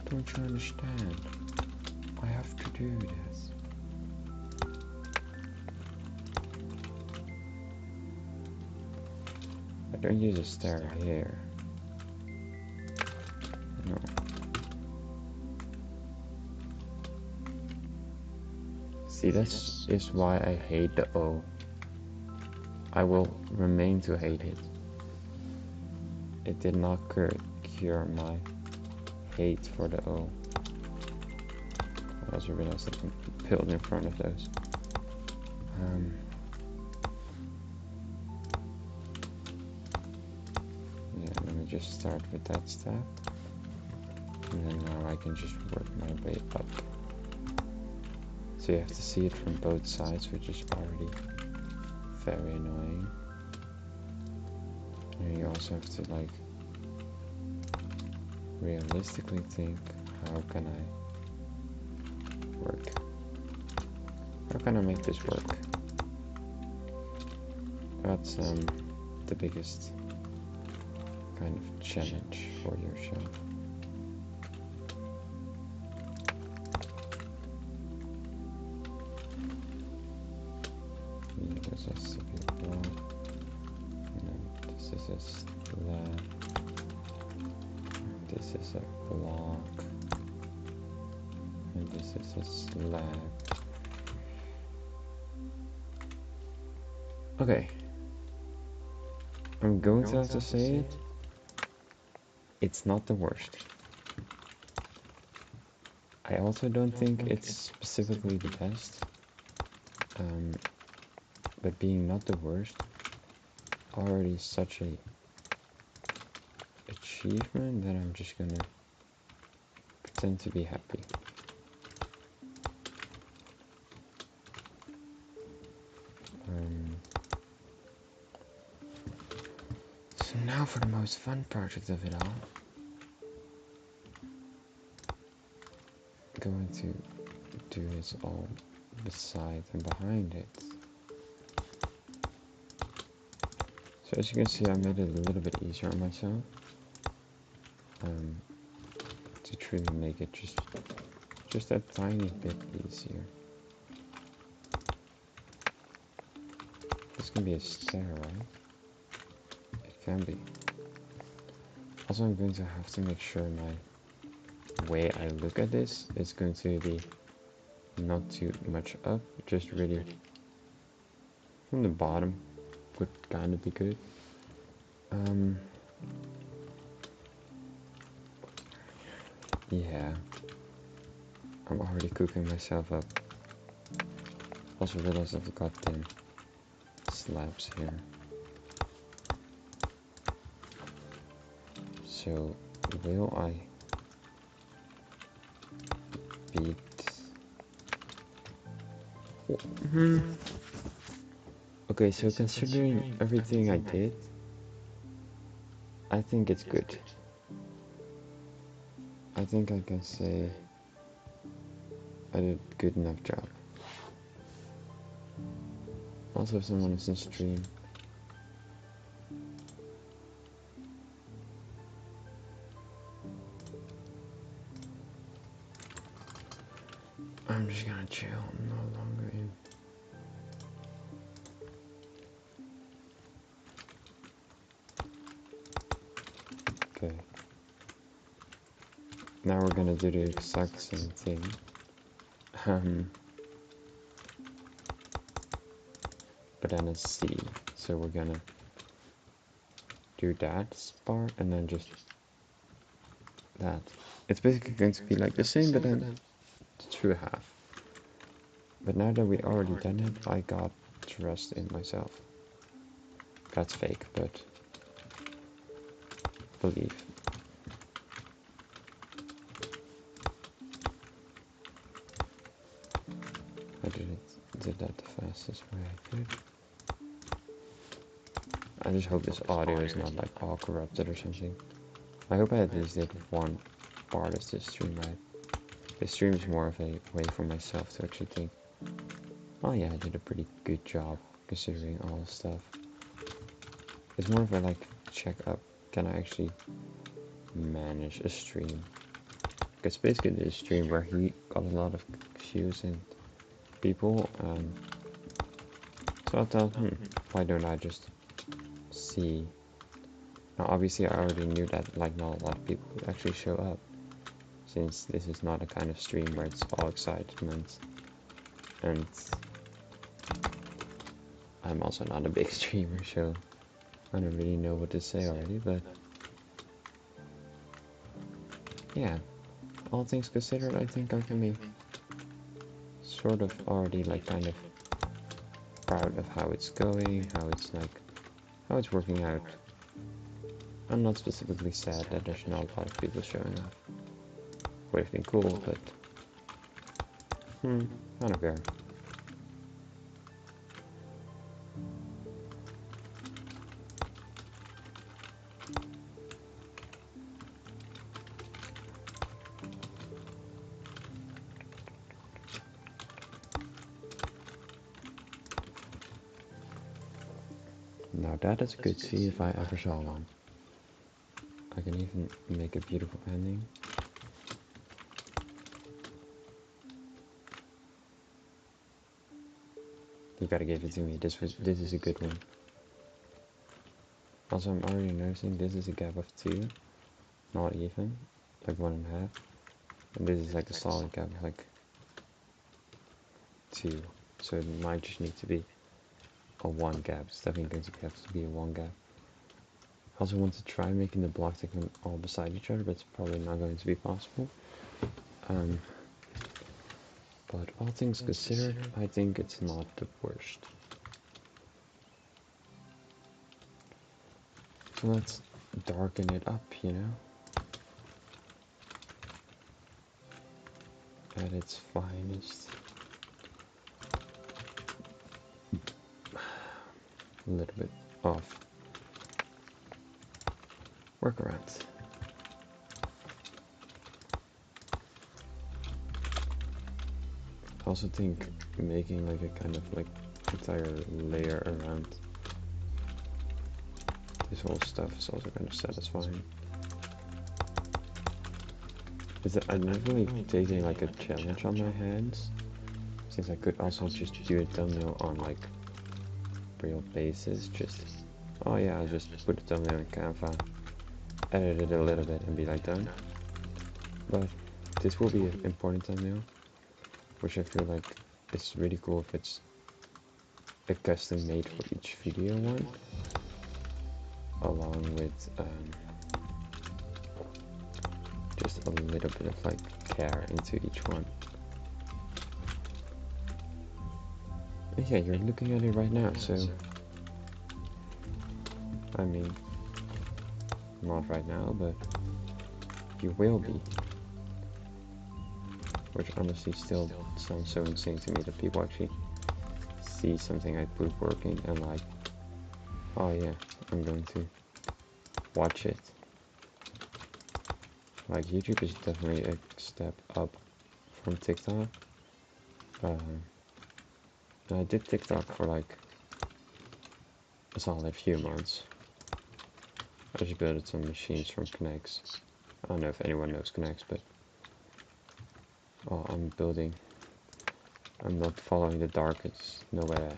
Don't you understand? I have to do this. I don't use a stair here. No. See, this is why I hate the O. I will remain to hate it. It did not cure my hate for the O. I also realized that I built in front of those. Yeah, let me just start with that step. And then now I can just work my way up. So you have to see it from both sides, which is already very annoying. And you also have to like realistically think, how can I work? How can I make this work? That's the biggest kind of challenge for yourself. This has to be a block, and then this is a slab, this is a block, and this is a slab. Okay, I'm going to have to say it, it's not the worst. I also don't think it's specifically the best, but being not the worst already such a achievement that I'm just gonna pretend to be happy. So now for the most fun project of it all. Going to do is all beside and behind it. So as you can see, I made it a little bit easier on myself. To truly make it just a tiny bit easier. This can be a stair, right? It can be. Also, I'm going to have to make sure my way I look at this is going to be not too much up, just really from the bottom would kind of be good. Yeah, I'm already cooking myself up. Also realized I've got 10 slabs here. So will I beat? Okay, so considering everything I did, I think it's good. I think I can say I did a good enough job. Also, if someone is in stream, I'm just gonna chill, no longer in. Okay. Now we're gonna do the exact same thing. But then a C. So we're gonna do that part and then just that. It's basically going to be like the same, but then through half. But now that we already done it, I got trust in myself. That's fake, but believe. I did that the fastest way I could. I just hope this audio is not like all corrupted or something. I hope I at least did one part of this stream right. This stream is more of a way for myself to actually think, oh yeah, I did a pretty good job considering all the stuff. It's more of a like check up, can I actually manage a stream? Because basically this stream where he got a lot of views and people, so I thought, why don't I just see? Now obviously I already knew that like not a lot of people would actually show up, since this is not a kind of stream where it's all excitement, and I'm also not a big streamer, so I don't really know what to say already, but yeah, all things considered, I think I can be sort of already like kind of proud of how it's going, how it's working out. I'm not specifically sad that there's not a lot of people showing up. Would have been cool, but I don't care. Now that is a good see if I ever saw one. I can even make a beautiful ending. You gotta give it to me. This is a good one. Also, I'm already noticing this is a gap of 2, not even, like 1.5. And this is like a solid gap of like 2. So it might just need to be a 1 gap. It's definitely going to have to be a 1 gap. I also want to try making the blocks that come all beside each other, but it's probably not going to be possible. But all things considered, I think it's not the worst. So let's darken it up, you know? At its finest. A little bit off. Workarounds. I also think making like a kind of like entire layer around this whole stuff is also kind of satisfying. I'm never really taking like a challenge on my hands, since I could also just do a thumbnail on like real basis. Just, oh yeah, I'll just put a thumbnail in Canva, edit it a little bit and be like done. But this will be an important thumbnail, which I feel like it's really cool if it's a custom made for each video one, along with just a little bit of like care into each one. And yeah, you're looking at it right now, so I mean, not right now, but you will be. Which honestly still sounds so insane to me that people actually see something I put working and like, oh yeah, I'm going to watch it. Like YouTube is definitely a step up from TikTok, I did TikTok for like a solid few months. I just built some machines from Connects. I don't know if anyone knows Connects, but oh, I'm not following the dark. It's no way.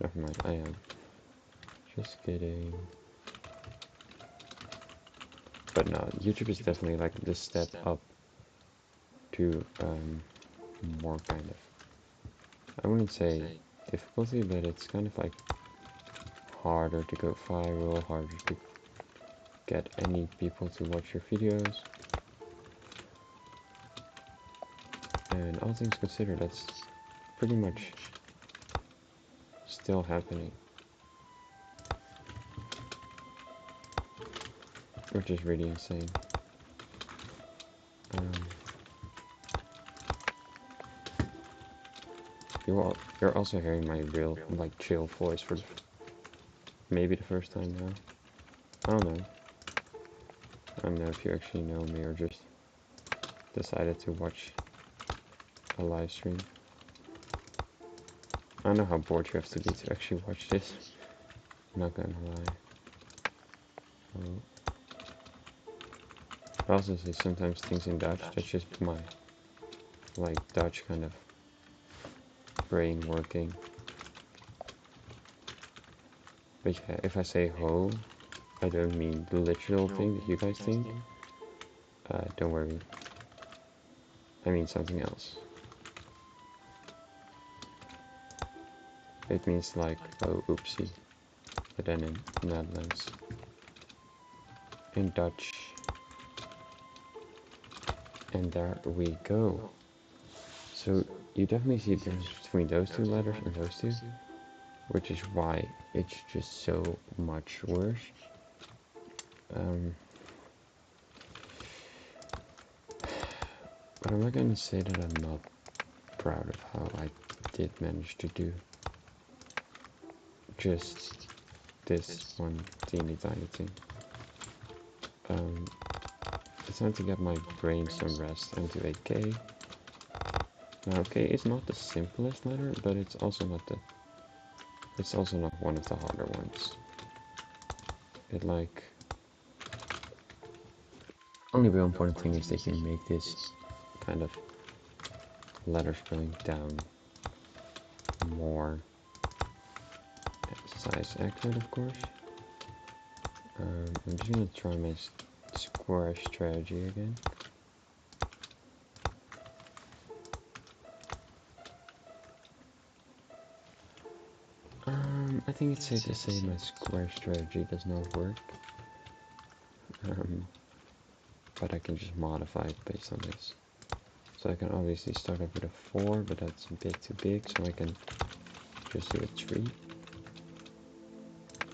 Never mind. I am. Just kidding. But no, YouTube is definitely like the step up to more kind of, I wouldn't say difficulty, but it's kind of like harder to go viral, harder to get any people to watch your videos. And all things considered, that's pretty much still happening. Which is really insane. You're also hearing my real, like, chill voice for maybe the first time now. I don't know. I don't know if you actually know me or just decided to watch a live stream. I don't know how bored you have to be to actually watch this. I'm not gonna lie. I also say sometimes things in Dutch, that's just my, like, Dutch kind of brain working. But yeah, if I say ho, I don't mean the literal thing that you guys think. Don't worry. I mean something else. It means like, oh, oopsie. But then in Netherlands. In Dutch. And there we go. So you definitely see a difference between those two letters and those two. Which is why it's just so much worse. But I'm not gonna say that I'm not proud of how I did manage to do just this one teeny tiny thing. It's time to get my brain some rest into 8K. Now, K is not the simplest letter, but it's also not one of the harder ones. It like, only real important thing is that you make this kind of letters going down more size accurate, of course. I'm just gonna try my square strategy again. I think it's safe to say my square strategy does not work. But I can just modify it based on this. So I can obviously start off with a 4, but that's a bit too big, so I can just do a 3.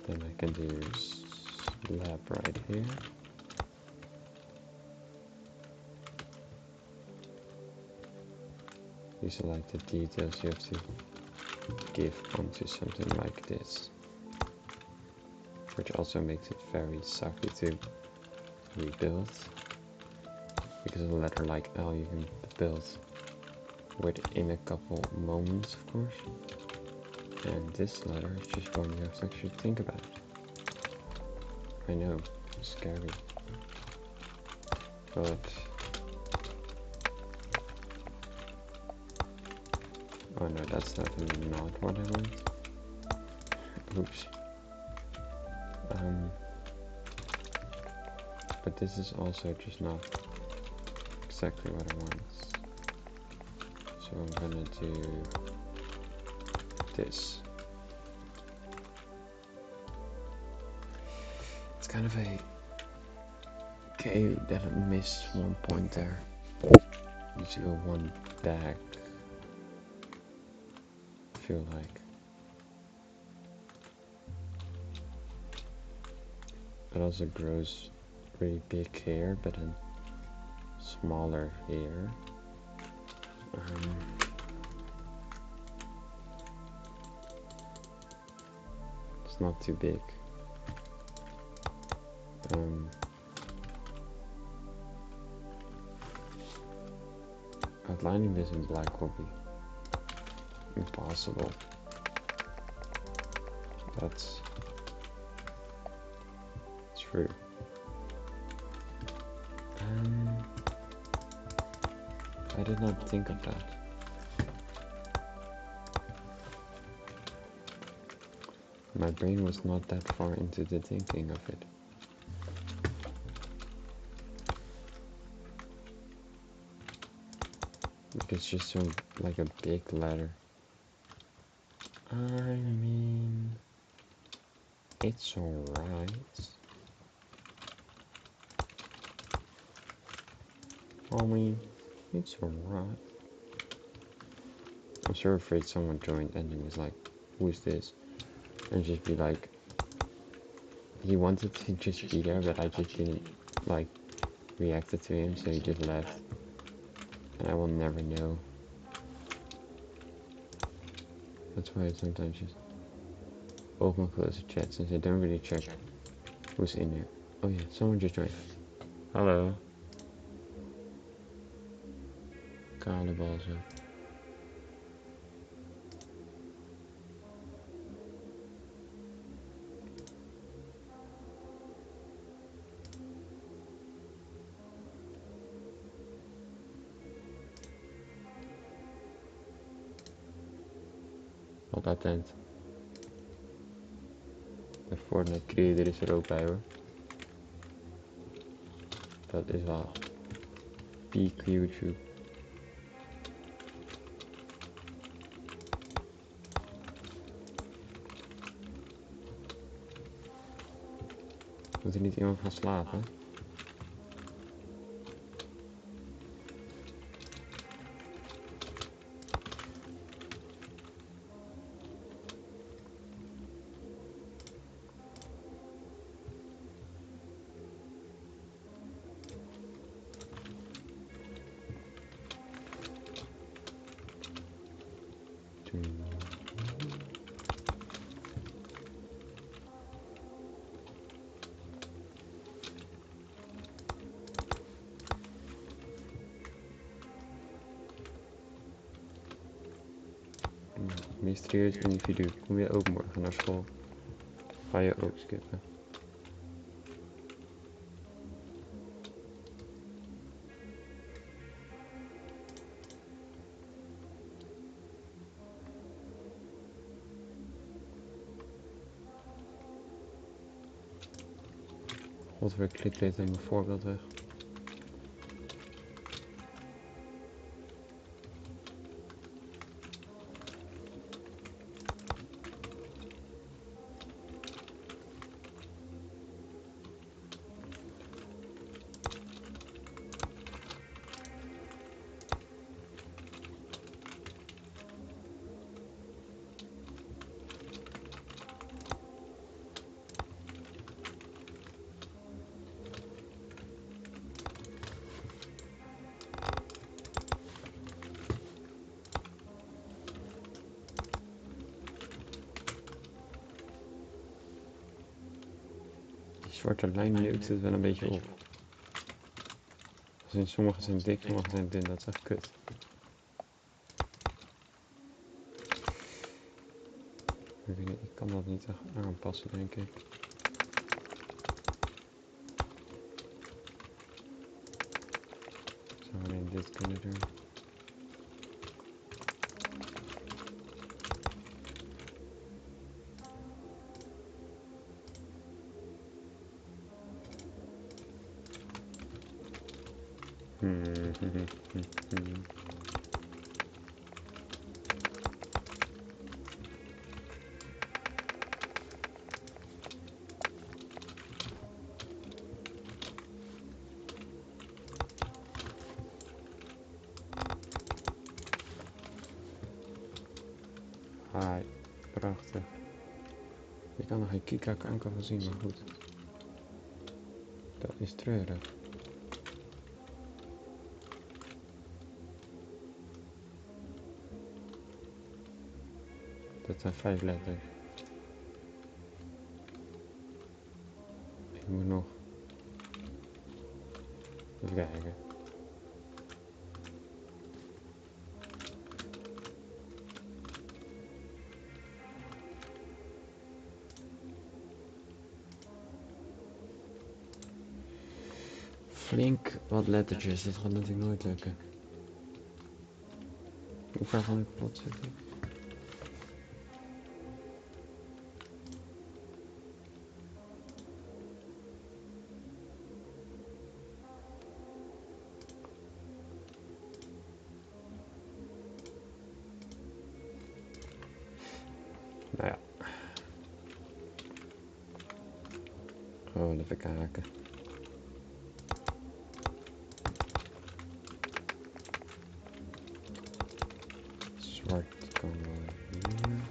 Then I can do slab right here. These are like the details you have to give onto something like this. Which also makes it very sucky to rebuild. Because a letter like L you can build within a couple moments, of course. And this letter is just one you have to actually think about. I know, it's scary. But oh no, that's definitely not what I want. Oops. But this is also just not exactly what I want. So I'm gonna do this. It's kind of a okay that I missed one point there. Need to go one back. I feel like. It also grows pretty big here, but then smaller here. It's not too big. Outlining this in black will be impossible. That's true. I did not think of that. My brain was not that far into the thinking of it. It's just so like a big letter. I mean, it's alright. I mean, it's alright. I'm so afraid someone joined and he was like, who's this? And just be like, he wanted to just be there, but I just didn't like reacted to him, so he just left. And I will never know. That's why I sometimes just open close the chat since I don't really check who's in there. Oh yeah, someone just joined. Hallo. Kale bal zo. Wat attent. De Fortnite creator is er ook bij hoor. Dat is wel peak YouTube. Moet er niet iemand gaan slapen? Mysterieus individu, kom je ook morgen naar school? Ga je ook skippen? Wat weer klikt dit in mijn voorbeeld weg? Zwarte lijn neukt het wel een beetje op. Sommige zijn dik, sommige zijn dun, dat is echt kut. Ik kan dat niet echt aanpassen, denk ik. Ik zou alleen dit kunnen doen. Hi, prachtig. Ik kan nog geen Kika-kanker van zien, maar goed. Dat is treurig. Dat zijn 5 letters. Ik moet nog even kijken. Flink wat lettertjes, dat gaat natuurlijk nooit lukken. Hoe ver van de plot zit ik? Nou ja. Gewoon even kijken. Zwart kan wel hier.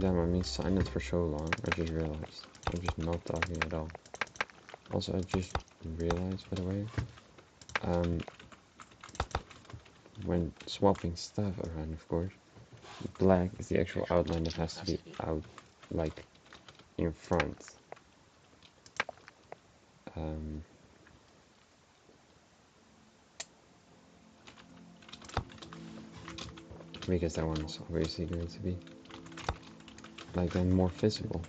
Damn, I mean silent for so long, I just realized. I'm just not talking at all. Also, I just realized, by the way, when swapping stuff around, of course, black is the actual outline that has to be out, like, in front. Because that one is obviously going to be, like, then more visible.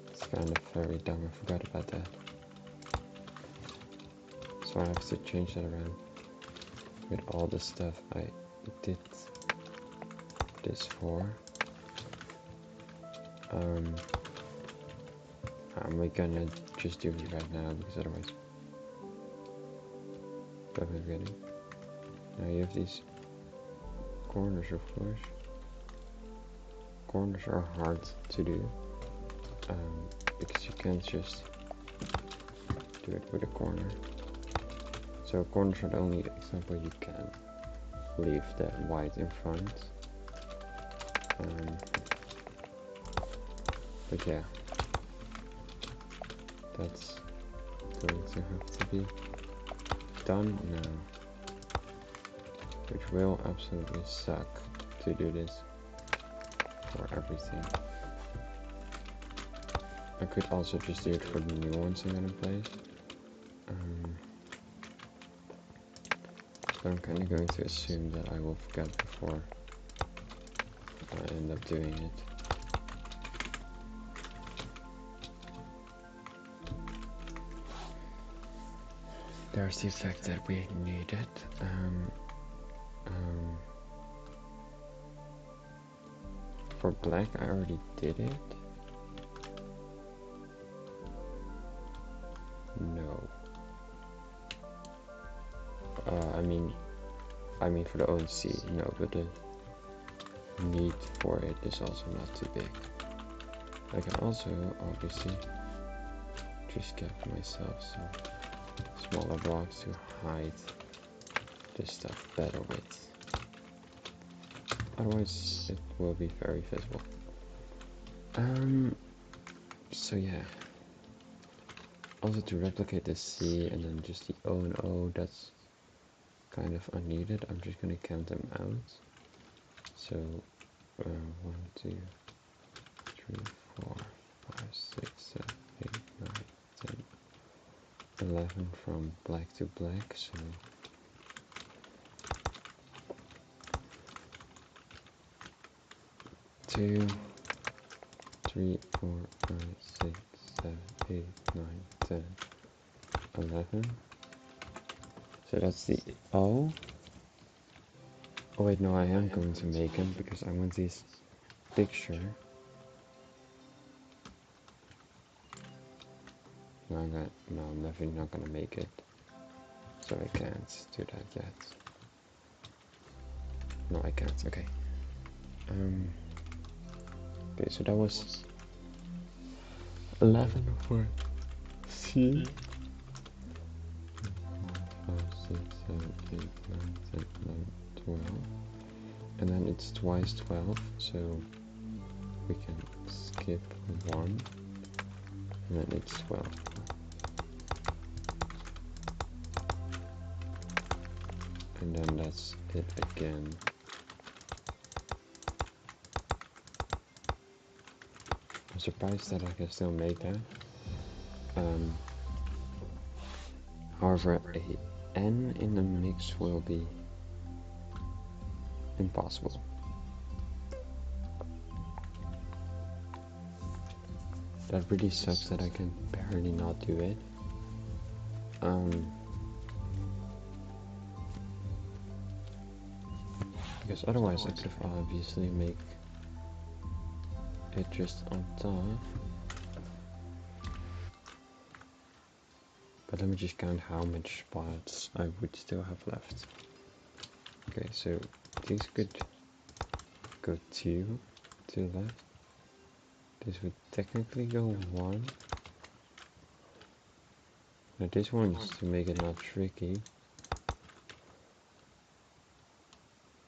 It's kind of very dumb, I forgot about that. So I have to change that around with all the stuff I did this for. I'm gonna just do it right now because otherwise I'm forgetting. Now you have these corners, of course. Corners are hard to do because you can't just do it with a corner. So corners are the only example you can leave the white in front. But yeah, that's going to have to be done now, which will absolutely suck to do this for everything. I could also just do it for the new ones I'm gonna place. But I'm kind of going to assume that I will forget before I end up doing it. There's the effect that we needed. For black, I already did it. No. I mean for the ONC, no, but the need for it is also not too big. I can also obviously just get myself some smaller blocks to hide this stuff better with. Otherwise it will be very visible. So yeah. Also to replicate the C and then just the O and O, that's kind of unneeded. I'm just gonna count them out. So 1, 2, 3, 4, 5, 6, 7, 8, 9, 10, 11 from black to black. So 2, 3, 4, 5, 6, 7, 8, 9, 10, 11. So that's the O. Oh wait, no, I am going to make them because I want this picture. No, I'm definitely not gonna make it. So I can't do that yet. No, I can't. Okay. Okay, so that was 11 for C. 5, 6, 7, 8, 9, 10, 11, 12. And then it's twice 12, so we can skip 1. And then it's 12. And then that's it again. I'm surprised that I can still make that. However, a N in the mix will be impossible. That really sucks that I can barely not do it. Because otherwise I could obviously make it just on top. But let me just count how much spots I would still have left. Okay, so these could go 2 to the left. This would technically go 1. Now this one's to make it not tricky.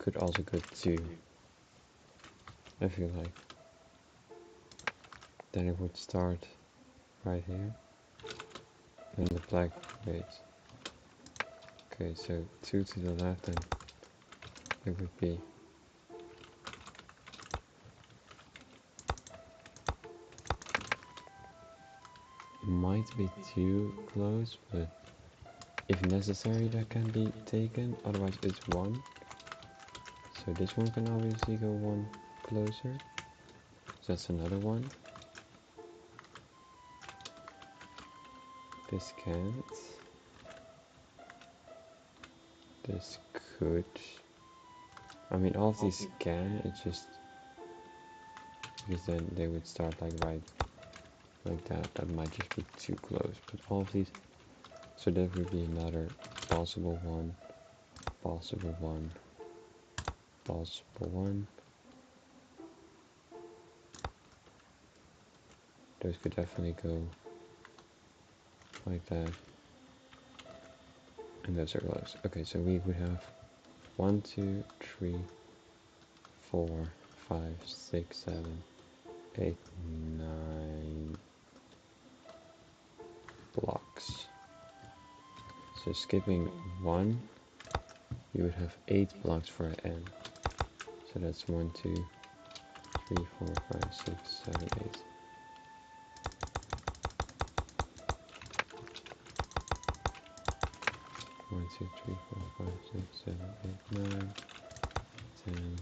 could also go to, if you like. Then it would start right here. And the black, wait. Okay, so 2 to the left, and it would be might be too close, but if necessary that can be taken, otherwise it's 1. So this one can obviously go 1 closer. So that's another 1. This can't. This could. I mean, all of these can, it's just because then they would start like right like that. That might just be too close. But all of these, so that would be another possible 1, possible 1, possible 1. Those could definitely go like that. And those are close. Okay, so we would have 1, 2, 3, 4, 5, 6, 7, 8, 9 blocks. So skipping 1, you would have 8 blocks for an N. So that's 1, 2, 3, 4, 5, 6, 7, 8. One, 2, 3, 4, 5, 6, 7, 8, 9, 10.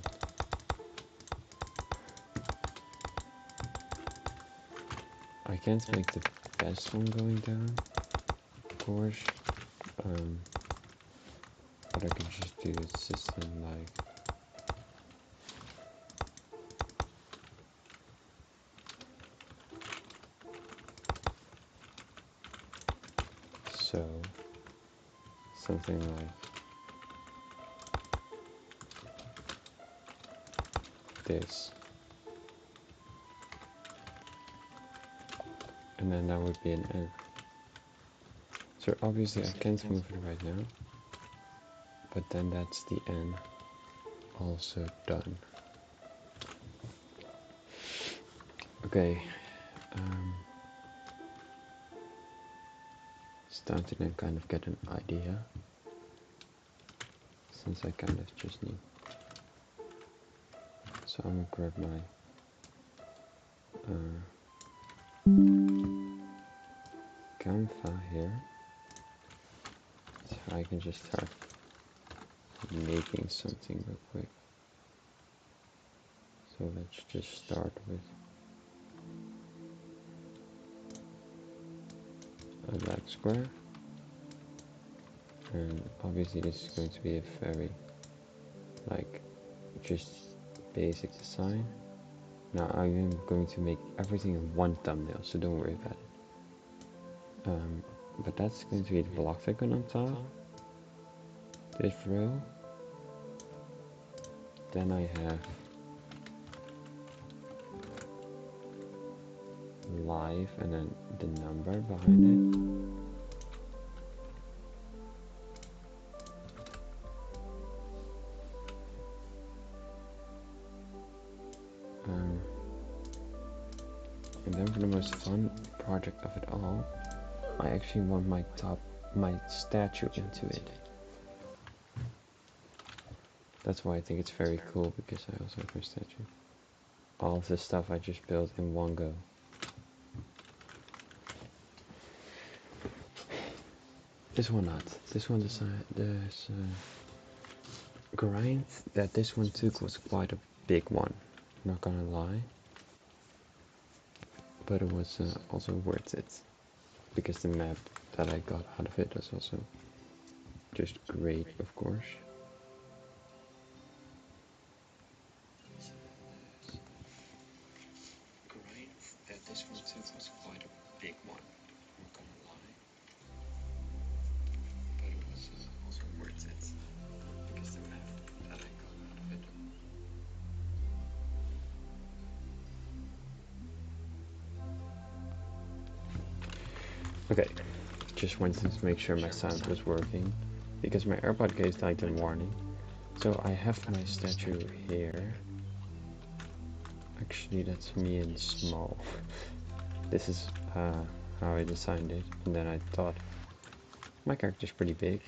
I can't make the best one going down, of course. But I can just do the system like so. Something like this. And then that would be an N. So obviously I can't move it right now. But then that's the N also done. Okay. Starting to then kind of get an idea. Since I kind of just need. So I'm gonna grab my Canva here. So I can just start making something real quick. So let's just start with a black square. And obviously this is going to be a very, like, just basic design. Now I'm going to make everything in one thumbnail, so don't worry about it. But that's going to be the block icon on top. This row. Then I have live and then the number behind it. And then for the most fun project of it all, I actually want my statue into it. That's why I think it's very cool, because I also have a statue. All of this stuff I just built in one go. This one not. This one this grind that this one took was quite a big one. Not gonna lie. But it was also worth it. Because the map that I got out of it was also just great, of course. That this one too was quite a big one, I'm not gonna lie. But it was also worth it. Because the map that I got out of it. Okay, just wanted to make sure my sound was working. Because my AirPod case died in warning. So I have my statue here. Actually, that's me in small. This is how I designed it, and then I thought my character's pretty big.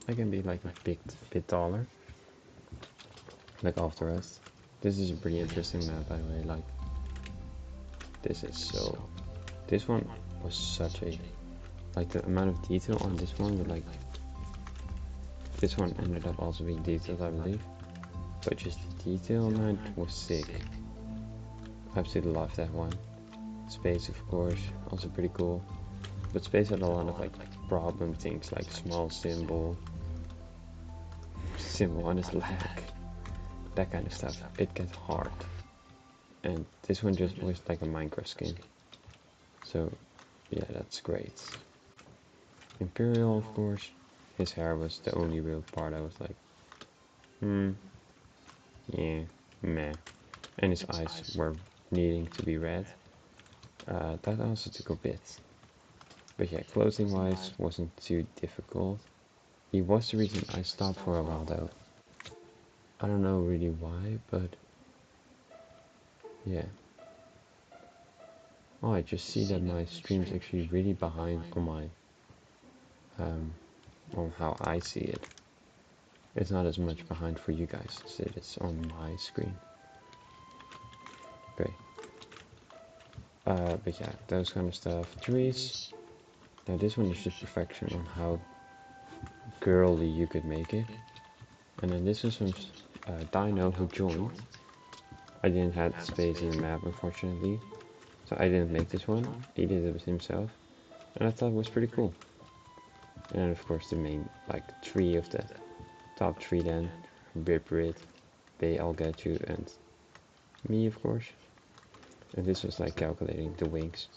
I can be like a bit taller, like all the rest. This is a pretty interesting map, by the way. Like, this is so. This one was such a like the amount of detail on this one. But like, this one ended up also being detailed, I believe. But just the detail amount was sick. Absolutely love that one. Space, of course, also pretty cool. But Space had a lot of like problem things, like small symbol on his leg, that kind of stuff. It gets hard. And this one just was like a Minecraft skin. So yeah, that's great. Imperial, of course. His hair was the only real part I was like, yeah, meh. And his eyes were needing to be red. That also took a bit. But yeah, clothing wise wasn't too difficult. He was the reason I stopped for a while though. I don't know really why, but yeah. Oh, I just see that my stream's actually really behind on my on how I see it. It's not as much behind for you guys as it is on my screen. Okay. But yeah, those kind of stuff. Trees. Now this one is just perfection on how girly you could make it. And then this is some dino who joined. I didn't have space in the map, unfortunately. So I didn't make this one. He did it himself. And I thought it was pretty cool. And of course the main, like, three of the top three then. Riprid, they all get you, and me, of course. And this was like calculating the wings.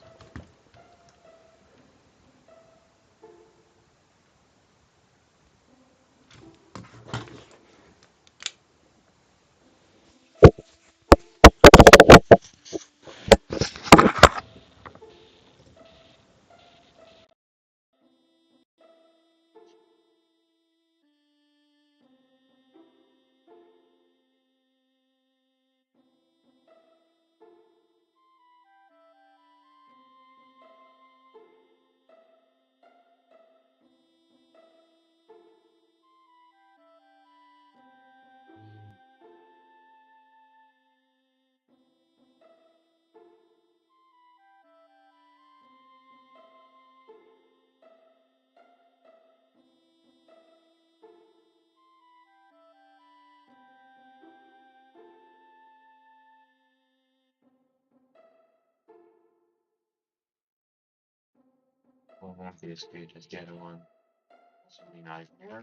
Well, after this, we just get one. Something nice here.